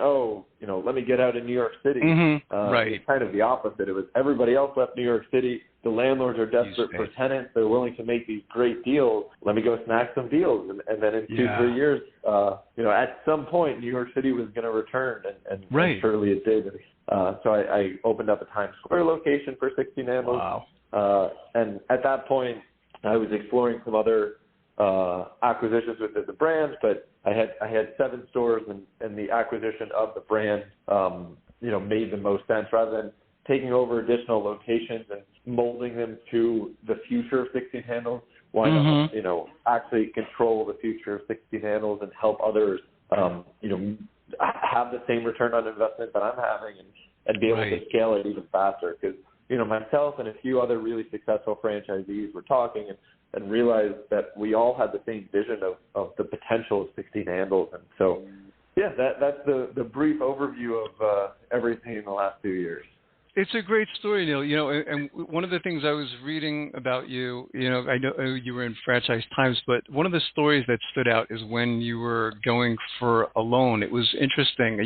let me get out of New York City, it's kind of the opposite. It was everybody else left New York City. The landlords are desperate for tenants. They're willing to make these great deals. Let me go snag some deals. And then in 2-3 years, at some point, New York City was going to return, and surely it did. So I opened up a Times Square location for 16 Handles. Wow. And at that point, I was exploring some other acquisitions within the brand, but I had 7 stores, and the acquisition of the brand, made the most sense rather than taking over additional locations and molding them to the future of 16 Handles. Why not, actually control the future of 16 Handles and help others, have the same return on investment that I'm having and be able to scale it even faster. Because, myself and a few other really successful franchisees were talking and realized that we all had the same vision of the potential of 16 Handles. And so, that's the brief overview of everything in the last 2 years. It's a great story, Neil. And one of the things I was reading about you, I know you were in Franchise Times, but one of the stories that stood out is when you were going for a loan. It was interesting.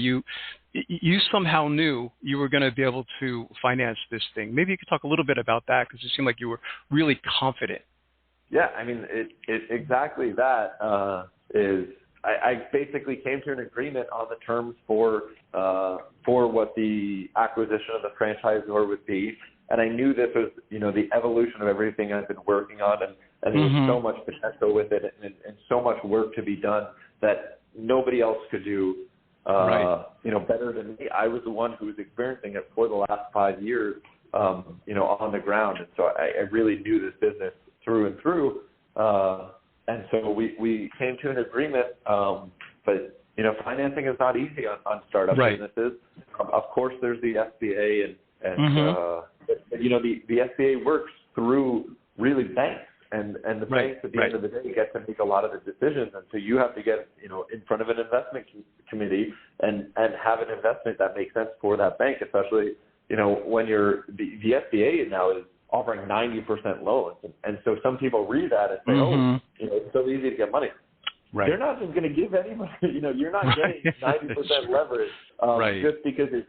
You somehow knew you were going to be able to finance this thing. Maybe you could talk a little bit about that, because it seemed like you were really confident. Yeah, I mean, it exactly that is. I basically came to an agreement on the terms for what the acquisition of the franchisor would be, and I knew this was, the evolution of everything I've been working on, and there was so much potential with it, and so much work to be done that nobody else could do, better than me. I was the one who was experiencing it for the last 5 years, on the ground, and so I really knew this business through and through. And so we came to an agreement, but, financing is not easy on startup businesses. Of course, there's the SBA, and the SBA works through really banks. and the banks at the end of the day get to make a lot of the decisions, and so you have to get in front of an investment committee and have an investment that makes sense for that bank, especially when the SBA now is offering 90% loans, and so some people read that and say, it's so easy to get money. Right. They're not just going to give anybody, you're not getting 90% leverage just because it's,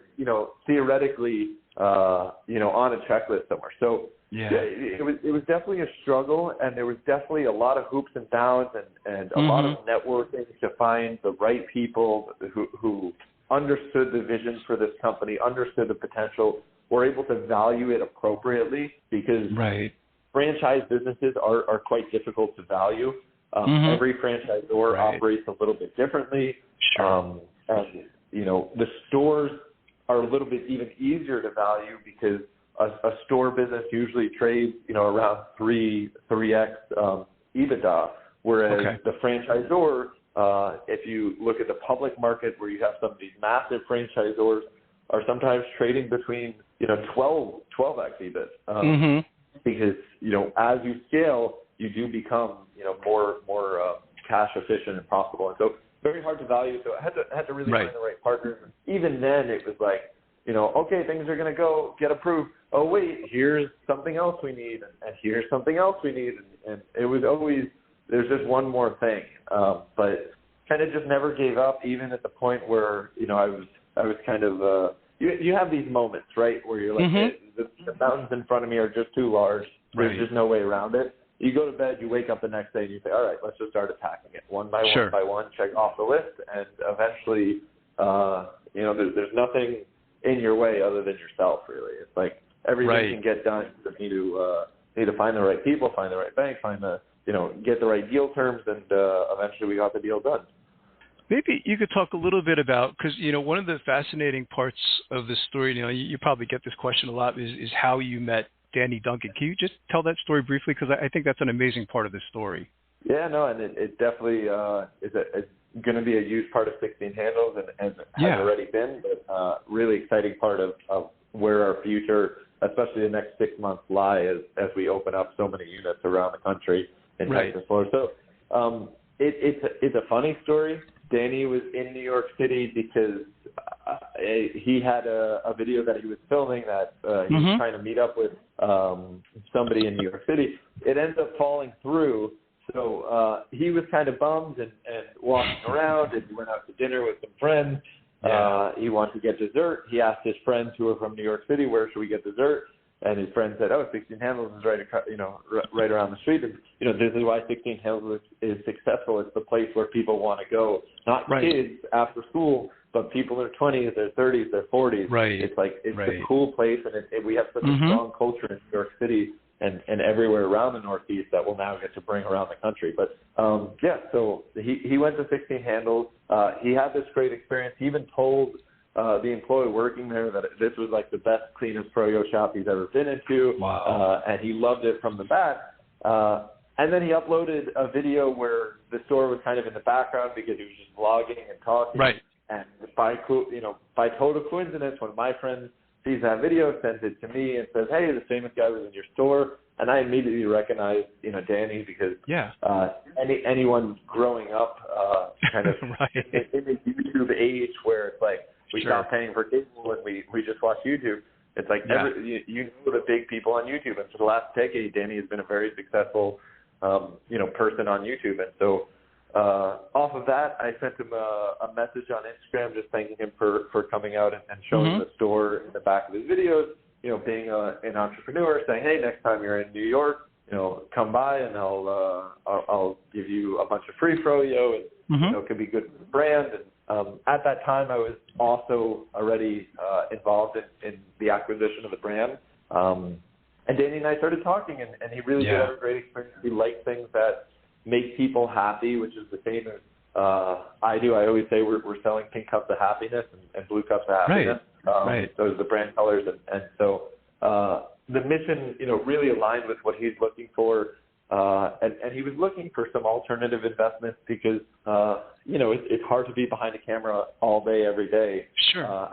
theoretically, on a checklist somewhere. So it was definitely a struggle, and there was definitely a lot of hoops and downs and a lot of networking to find the right people who understood the vision for this company, understood the potential, were able to value it appropriately, because franchise businesses are quite difficult to value. Every franchisor operates a little bit differently. And, the stores are a little bit even easier to value because a store business usually trades, around 3x EBITDA, whereas the franchisor, if you look at the public market where you have some of these massive franchisors, are sometimes trading between, 12x EBIT. Because, as you scale, you do become, more cash efficient and profitable. And so very hard to value. So I had to really find the right partner. Even then it was like, okay, things are going to go get approved. Oh, wait, here's something else we need. And here's something else we need. And it was always, there's just one more thing. But kind of just never gave up, even at the point where, I was kind of, you have these moments, right, where you're like, hey, the mountains in front of me are just too large. There's just no way around it. You go to bed, you wake up the next day, and you say, all right, let's just start attacking it one by one, check off the list, and eventually, there's nothing in your way other than yourself, really. It's like everything can get done. You need to find the right people, find the right bank, get the right deal terms, and eventually we got the deal done. Maybe you could talk a little bit about, because, one of the fascinating parts of this story, you probably get this question a lot, is how you met Danny Duncan. Can you just tell that story briefly? Because I think that's an amazing part of this story. Yeah, no, and it definitely is going to be a huge part of 16 Handles and has already been, but really exciting part of where our future, especially the next 6 months, lie as we open up so many units around the country in Texas, Florida. So it's a funny story. Danny was in New York City because he had a video that he was filming that he was trying to meet up with somebody in New York City. It ends up falling through, so he was kind of bummed and walking around, and he went out to dinner with some friends. He wanted to get dessert. He asked his friends who are from New York City, where should we get dessert? And his friend said, 16 Handles is right around the street. And, this is why 16 Handles is successful. It's the place where people want to go, not kids after school, but people in their 20s, their 30s, their 40s. It's like, it's a cool place, and we have such a strong culture in New York City and everywhere around the Northeast that we'll now get to bring around the country. But, so he went to 16 Handles. He had this great experience. He even told the employee working there that this was like the best, cleanest froyo shop he's ever been into. And he loved it from the bat. And then he uploaded a video where the store was kind of in the background because he was just vlogging and talking. And by total coincidence, one of my friends sees that video, sends it to me, and says, "Hey, the famous guy was in your store." And I immediately recognized, Danny, because anyone growing up kind of in the YouTube age where it's like we stopped paying for cable and we just watch YouTube. It's like you know the big people on YouTube, and for the last decade, Danny has been a very successful person on YouTube. And so off of that, I sent him a message on Instagram just thanking him for coming out and showing the store in the back of his videos, being an entrepreneur, saying, hey, next time you're in New York, come by and I'll give you a bunch of free froyo, and it could be good for the brand. And at that time, I was also already involved in the acquisition of the brand. And Danny and I started talking, and he really did have a great experience. He liked things that make people happy, which is the same as I do. I always say we're selling pink cups of happiness and blue cups of happiness. Those are the brand colors. And so the mission, really aligned with what he's looking for. And he was looking for some alternative investments because, it's hard to be behind a camera all day, every day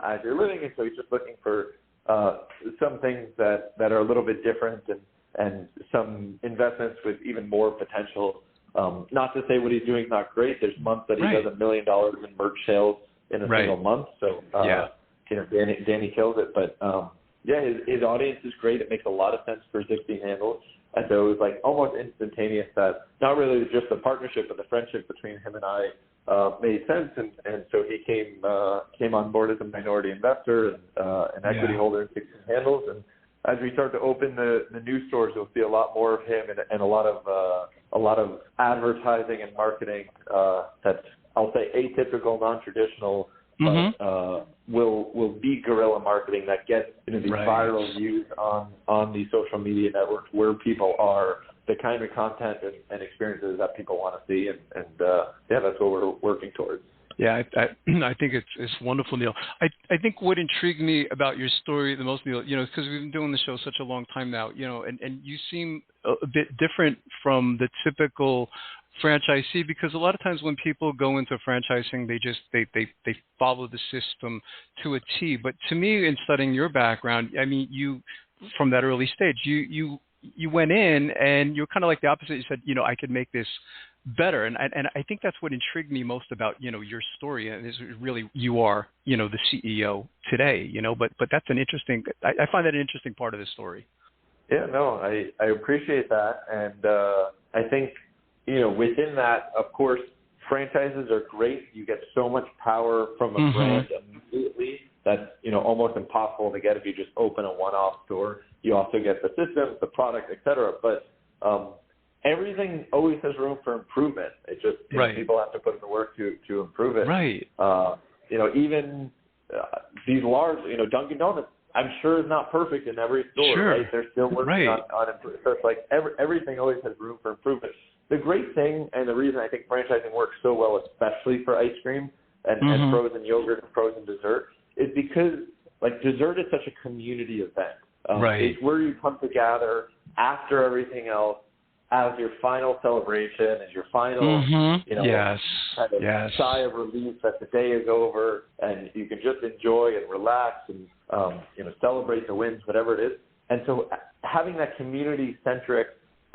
as you're living. And so he's just looking for some things that are a little bit different. And and some investments with even more potential. Not to say what he's doing is not great. There's months that he does $1 million in merch sales in a single month. So, Danny kills it. But, his audience is great. It makes a lot of sense for 16 handles. And so it was like almost instantaneous that not really just the partnership, but the friendship between him and I made sense. And so he came on board as a minority investor and an equity holder in 16 handles. And as we start to open the new stores, you'll see a lot more of him and a lot of advertising and marketing that's, I'll say, atypical, non-traditional, but will be guerrilla marketing that gets these viral views on these social media networks where people are, the kind of content and experiences that people want to see, and that's what we're working towards. Yeah, I think it's wonderful, Neil. I think what intrigued me about your story the most, Neil, because we've been doing the show such a long time now, and you seem a bit different from the typical franchisee, because a lot of times when people go into franchising, they follow the system to a T. But to me, in studying your background, I mean, you from that early stage, you went in and you're kind of like the opposite. You said, I could make this better, and I think that's what intrigued me most about your story. And is really you are the CEO today. But that's an interesting. I find that an interesting part of the story. Yeah, no, I appreciate that, and I think within that, of course, franchises are great. You get so much power from a brand immediately that's almost impossible to get if you just open a one-off store. You also get the systems, the product, etc. But everything always has room for improvement. It just people have to put in the work to improve it. Right. Even these large, Dunkin' Donuts, I'm sure is not perfect in every store. Right? They're still working on improvement. So it's like everything always has room for improvement. The great thing, and the reason I think franchising works so well, especially for ice cream and frozen yogurt and frozen dessert, is because dessert is such a community event. It's where you come together after everything else as your final celebration, as your final, sigh of relief that the day is over, and you can just enjoy and relax and celebrate the wins, whatever it is. And so having that community-centric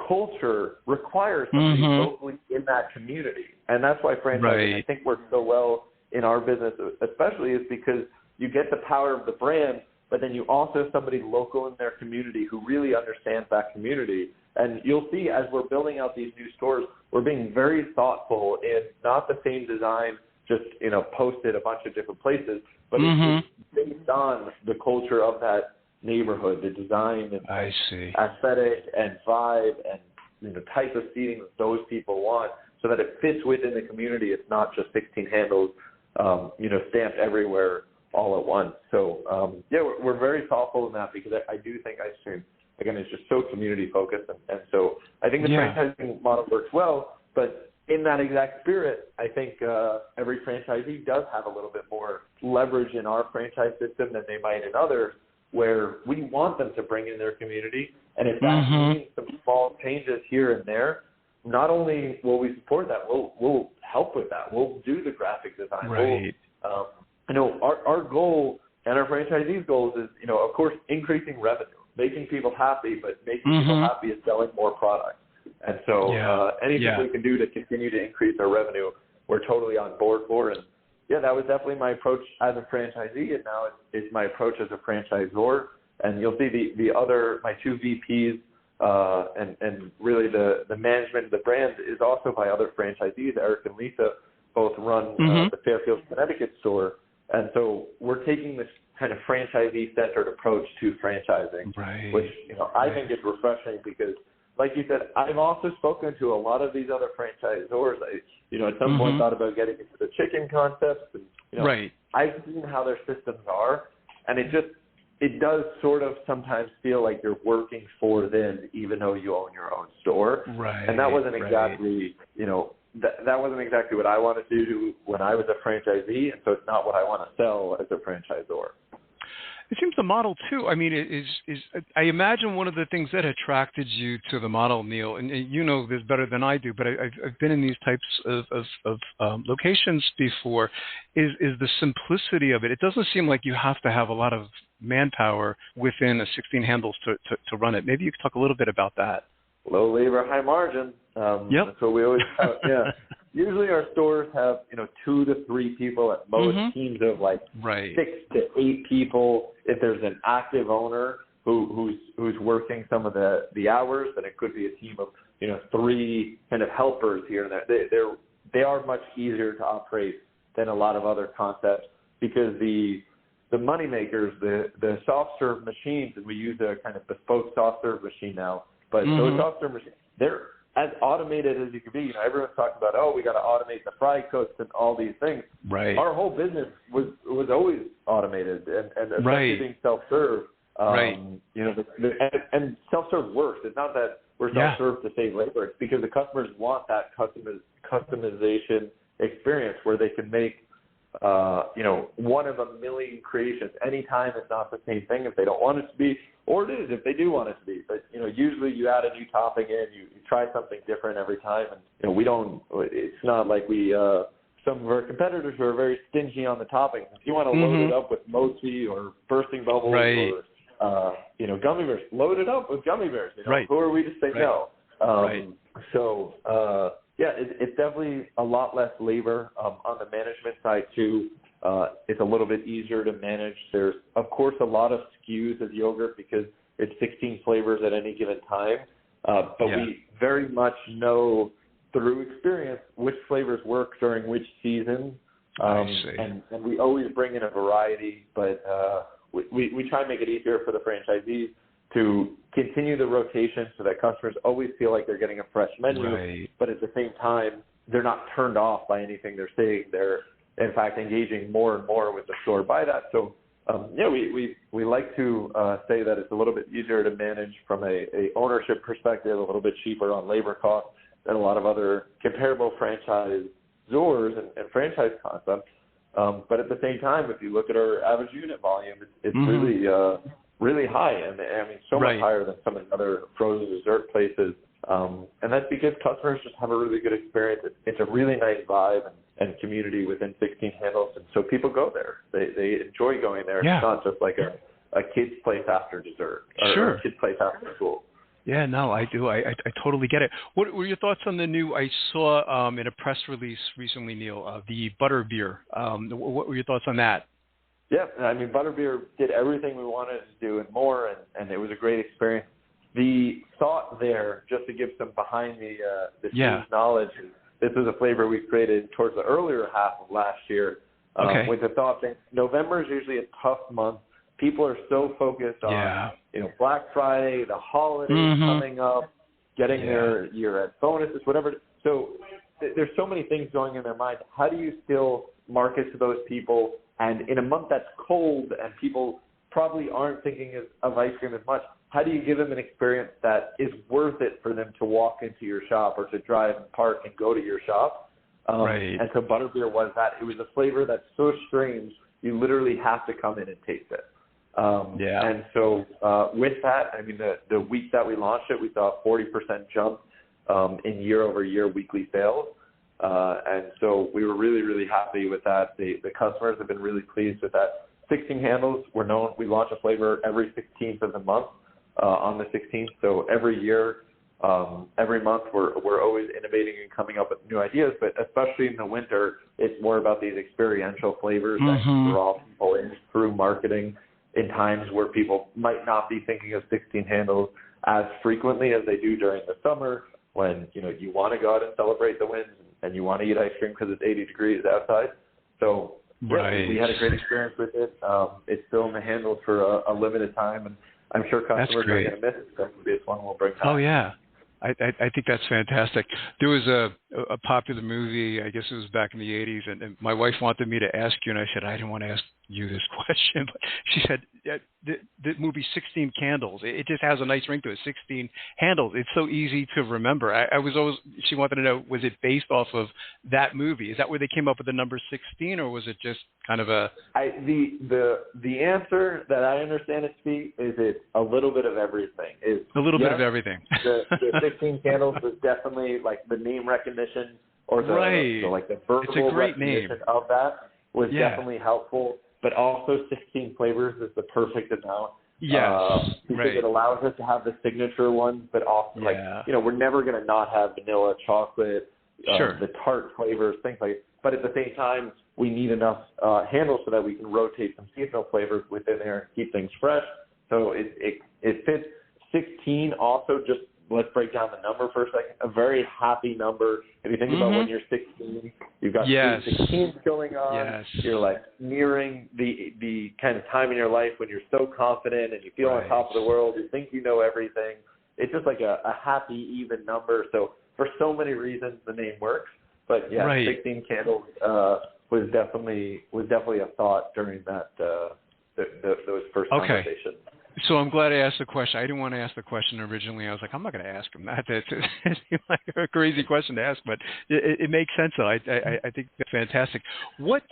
culture requires somebody locally in that community. And that's why franchising, I think, works so well in our business, especially, is because you get the power of the brand, but then you also have somebody local in their community who really understands that community. And you'll see as we're building out these new stores, we're being very thoughtful in not the same design, just, posted a bunch of different places, but it's based on the culture of that neighborhood, the design and aesthetic and vibe and type of seating that those people want, so that it fits within the community. It's not just 16 handles, stamped everywhere all at once. So we're very thoughtful in that, because I do think ice cream, again, is just so community focused, and so I think the franchising model works well. But in that exact spirit, I think every franchisee does have a little bit more leverage in our franchise system than they might in others, where we want them to bring in their community. And if that means some small changes here and there, not only will we support that, we'll help with that. We'll do the graphic design. Right. Our goal and our franchisees' goals is, of course, increasing revenue, making people happy, but making people happy is selling more product. And so anything we can do to continue to increase our revenue, we're totally on board for. And that was definitely my approach as a franchisee, and now it's my approach as a franchisor. And you'll see my two VPs and really the management of the brand is also by other franchisees. Eric and Lisa both run the Fairfield, Connecticut store. And so we're taking this kind of franchisee-centered approach to franchising, which I think is refreshing, because, like you said, I've also spoken to a lot of these other franchisors. At some point thought about getting into the chicken concepts. And, I've seen how their systems are, and it does sort of sometimes feel like you're working for them, even though you own your own store. And that wasn't exactly, that wasn't exactly what I wanted to do when I was a franchisee, and so it's not what I want to sell as a franchisor. It seems the model, too, I mean, is I imagine one of the things that attracted you to the model, Neil, and you know this better than I do, but I've been in these types of locations before, is the simplicity of it. It doesn't seem like you have to have a lot of manpower within a 16 handles to run it. Maybe you could talk a little bit about that. Low labor, high margin. Yep. That's what we always have. Yeah. Usually our stores have, 2 to 3 people at most, teams of like 6 to 8 people. If there's an active owner who's working some of the hours, then it could be a team of, 3 kind of helpers here and there. They are much easier to operate than a lot of other concepts because the money makers, the soft serve machines, and we use a kind of bespoke soft serve machine now, but those soft serve machines, they're as automated as you can be. Everyone's talking about, we got to automate the fry cooks and all these things. Right. Our whole business was always automated and especially being self-serve. And self-serve works. It's not that we're self-serve to save labor. It's because the customers want that customization experience where they can make, one of a million creations. Anytime it's not the same thing if they don't want it to be, or it is if they do want it to be. But, usually you add a new topping in, you try something different every time. And, it's not like some of our competitors who are very stingy on the toppings. If you want to load it up with mochi or bursting bubbles or, gummy bears, load it up with gummy bears. Who are we to say no? It's definitely a lot less labor on the management side too. It's a little bit easier to manage. There's, of course, a lot of SKUs of yogurt because it's 16 flavors at any given time. But we very much know through experience which flavors work during which season. And we always bring in a variety, but we try and make it easier for the franchisees to continue the rotation so that customers always feel like they're getting a fresh menu, but at the same time, they're not turned off by anything they're seeing. They're, in fact, engaging more and more with the store by that. So, we like to say that it's a little bit easier to manage from a ownership perspective, a little bit cheaper on labor costs than a lot of other comparable franchisors and franchise concepts. But at the same time, if you look at our average unit volume, it's really high, and so much higher than some of the other frozen dessert places. And that's because customers just have a really good experience. It's a really nice vibe and community within 16 handles, and so people go there. They enjoy going there. It's not just like a kid's place after dessert or a kid's place after school. Yeah, no, I do. I totally get it. What were your thoughts on the new, I saw in a press release recently, Neil, the butter beer. What were your thoughts on that? Yeah, Butterbeer did everything we wanted to do and more, and it was a great experience. The thought there, just to give some behind the scenes knowledge, this was a flavor we created towards the earlier half of last year with the thought that November is usually a tough month. People are so focused on Black Friday, the holidays coming up, getting their year-end bonuses, whatever. So there's so many things going in their mind. How do you still market to those people? And in a month that's cold and people probably aren't thinking of ice cream as much, how do you give them an experience that is worth it for them to walk into your shop or to drive and park and go to your shop? And so Butterbeer was that. It was a flavor that's so strange, you literally have to come in and taste it. And so with that, the week that we launched it, we saw a 40% jump in year-over-year weekly sales. And so we were really, really happy with that. The customers have been really pleased with that. 16 handles, we launch a flavor every 16th of the month on the 16th. So every year, every month, we're always innovating and coming up with new ideas. But especially in the winter, it's more about these experiential flavors that can draw people in through marketing in times where people might not be thinking of 16 handles as frequently as they do during the summer when, you want to go out and celebrate the wins and you want to eat ice cream because it's 80 degrees outside. So we had a great experience with it. It's still in the handles for a limited time, and I'm sure customers are going to miss it. So it's one we'll bring back. Oh, yeah. I think that's fantastic. There was a popular movie, I guess it was back in the 80s, and my wife wanted me to ask you, and I said, I didn't want to ask you this question, but she said, the movie 16 Candles, it just has a nice ring to it, 16 handles. It's so easy to remember. She wanted to know, was it based off of that movie? Is that where they came up with the number 16, or was it just kind of a... The answer that I understand it to be is it's a little bit of everything. A little bit of everything. the 16 Candles was definitely like the name recognition or the verbal recognition of that was definitely helpful. but also 16 flavors is the perfect amount. Yes, because it allows us to have the signature ones, but also we're never going to not have vanilla, chocolate, the tart flavors, things like that. But at the same time, we need enough handles so that we can rotate some seasonal flavors within there and keep things fresh. So it fits. 16 also, just let's break down the number for a second. A very happy number. If you think about when you're 16, you've got 16 going on. Yes. You're like nearing the kind of time in your life when you're so confident and you feel on top of the world. You think you know everything. It's just like a happy, even number. So for so many reasons, the name works. But 16 candles was definitely a thought during that those first conversations. So I'm glad I asked the question. I didn't want to ask the question originally. I was like, I'm not going to ask him that. It's like a crazy question to ask, but it makes sense, though. I think that's fantastic. What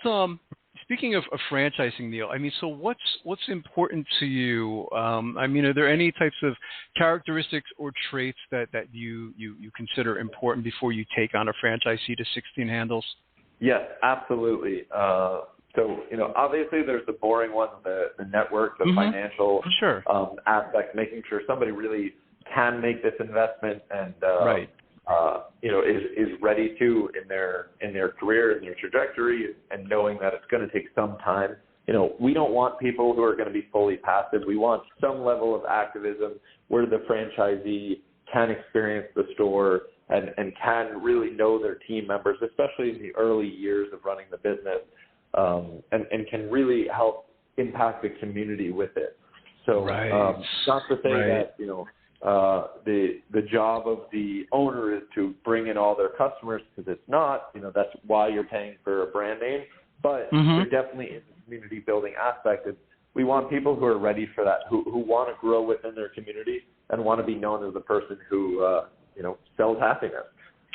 speaking of franchising, Neil, I mean, so what's important to you? I mean, are there any types of characteristics or traits that you consider important before you take on a franchisee to 16 handles? Yes, absolutely. So, obviously there's the boring ones, the network, the financial aspect, making sure somebody really can make this investment and, is ready to in their career, in their trajectory, and knowing that it's going to take some time. We don't want people who are going to be fully passive. We want some level of activism where the franchisee can experience the store and can really know their team members, especially in the early years of running the business. And can really help impact the community with it. So not to say that, the job of the owner is to bring in all their customers, because it's not, that's why you're paying for a brand name, but there definitely is a community building aspect. We want people who are ready for that, who want to grow within their community and want to be known as the person who, sells happiness.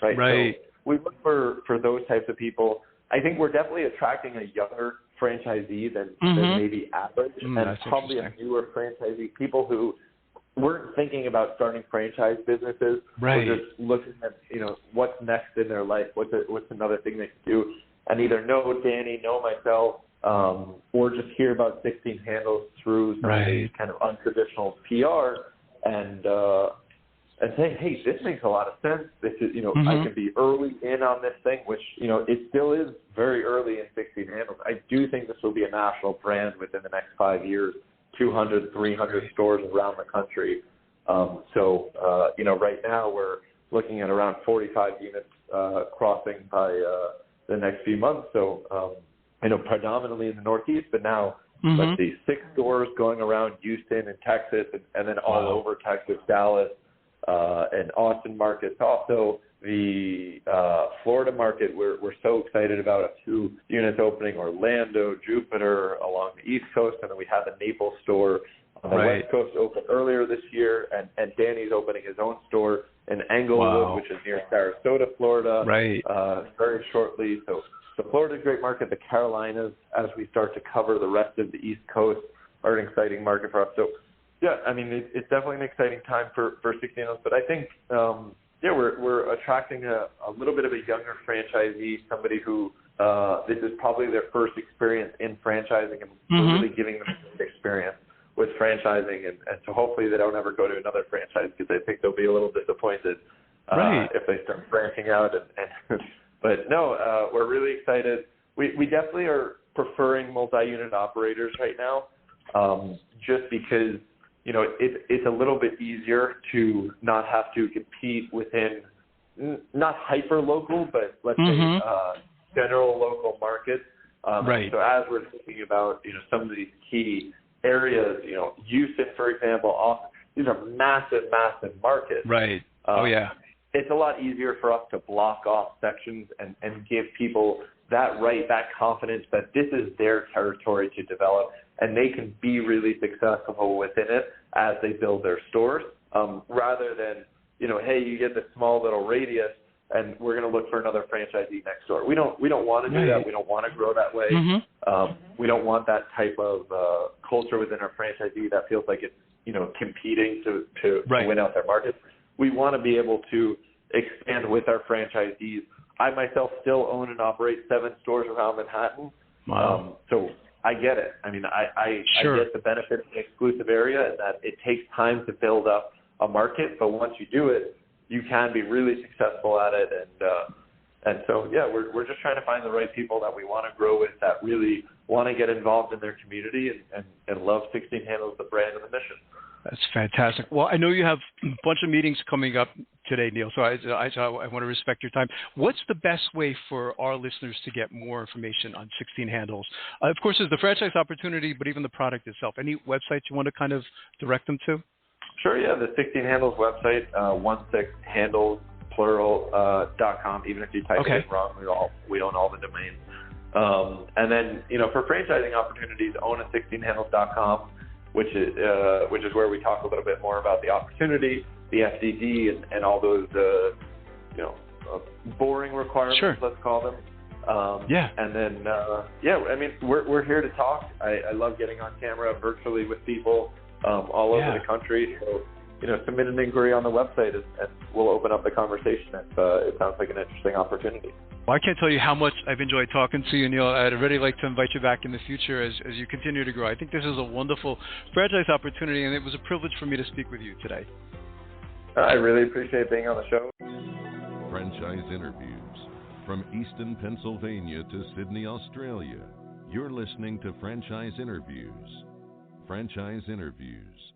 Right. So we look for those types of people. I think we're definitely attracting a younger franchisee than maybe average, and probably a newer franchisee, people who weren't thinking about starting franchise businesses. We're just looking at, what's next in their life, what's another thing they can do, and either know Danny, know myself, or just hear about 16 handles through some of the kind of untraditional PR and say, hey, this makes a lot of sense. This is, I can be early in on this thing, which, it still is very early in 16 handles. I do think this will be a national brand within the next 5 years, 200, 300 stores around the country. Right now we're looking at around 45 units crossing by the next few months. So, predominantly in the Northeast, but now let's see, 6 stores going around Houston and Texas and then all over Texas, Dallas, and Austin markets. Also, the Florida market, we're so excited about a 2 units opening, Orlando, Jupiter along the East Coast, and then we have a Naples store on the West Coast open earlier this year, and Danny's opening his own store in Englewood, which is near Sarasota, Florida, very shortly. So Florida's a great market. The Carolinas, as we start to cover the rest of the East Coast, are an exciting market for us. So yeah, I mean, it's definitely an exciting time for 16 handles, but I think, we're attracting a little bit of a younger franchisee, somebody who this is probably their first experience in franchising, and we're really giving them a good experience with franchising, and so hopefully they don't ever go to another franchise, because I think they'll be a little disappointed if they start branching out. But no, we're really excited. We definitely are preferring multi-unit operators right now, just because it's a little bit easier to not have to compete within not hyper-local, but let's say general local markets. So as we're thinking about, some of these key areas, Houston, for example, Austin, these are massive, massive markets. It's a lot easier for us to block off sections and give people that confidence that this is their territory to develop, and they can be really successful within it as they build their stores, rather than, hey, you get this small little radius and we're going to look for another franchisee next door. We don't want to do that. We don't want to grow that way. We don't want that type of culture within our franchisee that feels like it's, competing to win out their market. We want to be able to expand with our franchisees. I myself still own and operate 7 stores around Manhattan. So I get it. I mean, I Sure. get the benefit of the exclusive area and that it takes time to build up a market, but once you do it, you can be really successful at it. And so, yeah, we're just trying to find the right people that we want to grow with, that really want to get involved in their community and love 16 Handles, the brand and the mission. That's fantastic. Well, I know you have a bunch of meetings coming up today, Neil, so I want to respect your time. What's the best way for our listeners to get more information on 16 Handles? Of course, there's the franchise opportunity, but even the product itself. Any websites you want to kind of direct them to? Sure, yeah. The 16 Handles website, 16handles, plural.com. Even if you type it in wrong, we own all the domains. And then, for franchising opportunities, own at 16handles.com, which is where we talk a little bit more about the opportunity, the FDD, and all those boring requirements, sure. Let's call them. And then I mean, we're here to talk. I love getting on camera virtually with people all over the country. So submit an inquiry on the website, and we'll open up the conversation if it sounds like an interesting opportunity. Well, I can't tell you how much I've enjoyed talking to you, Neil. I'd really like to invite you back in the future as you continue to grow. I think this is a wonderful franchise opportunity, and it was a privilege for me to speak with you today. I really appreciate being on the show. Franchise interviews. From Easton, Pennsylvania to Sydney, Australia, you're listening to Franchise Interviews. Franchise Interviews.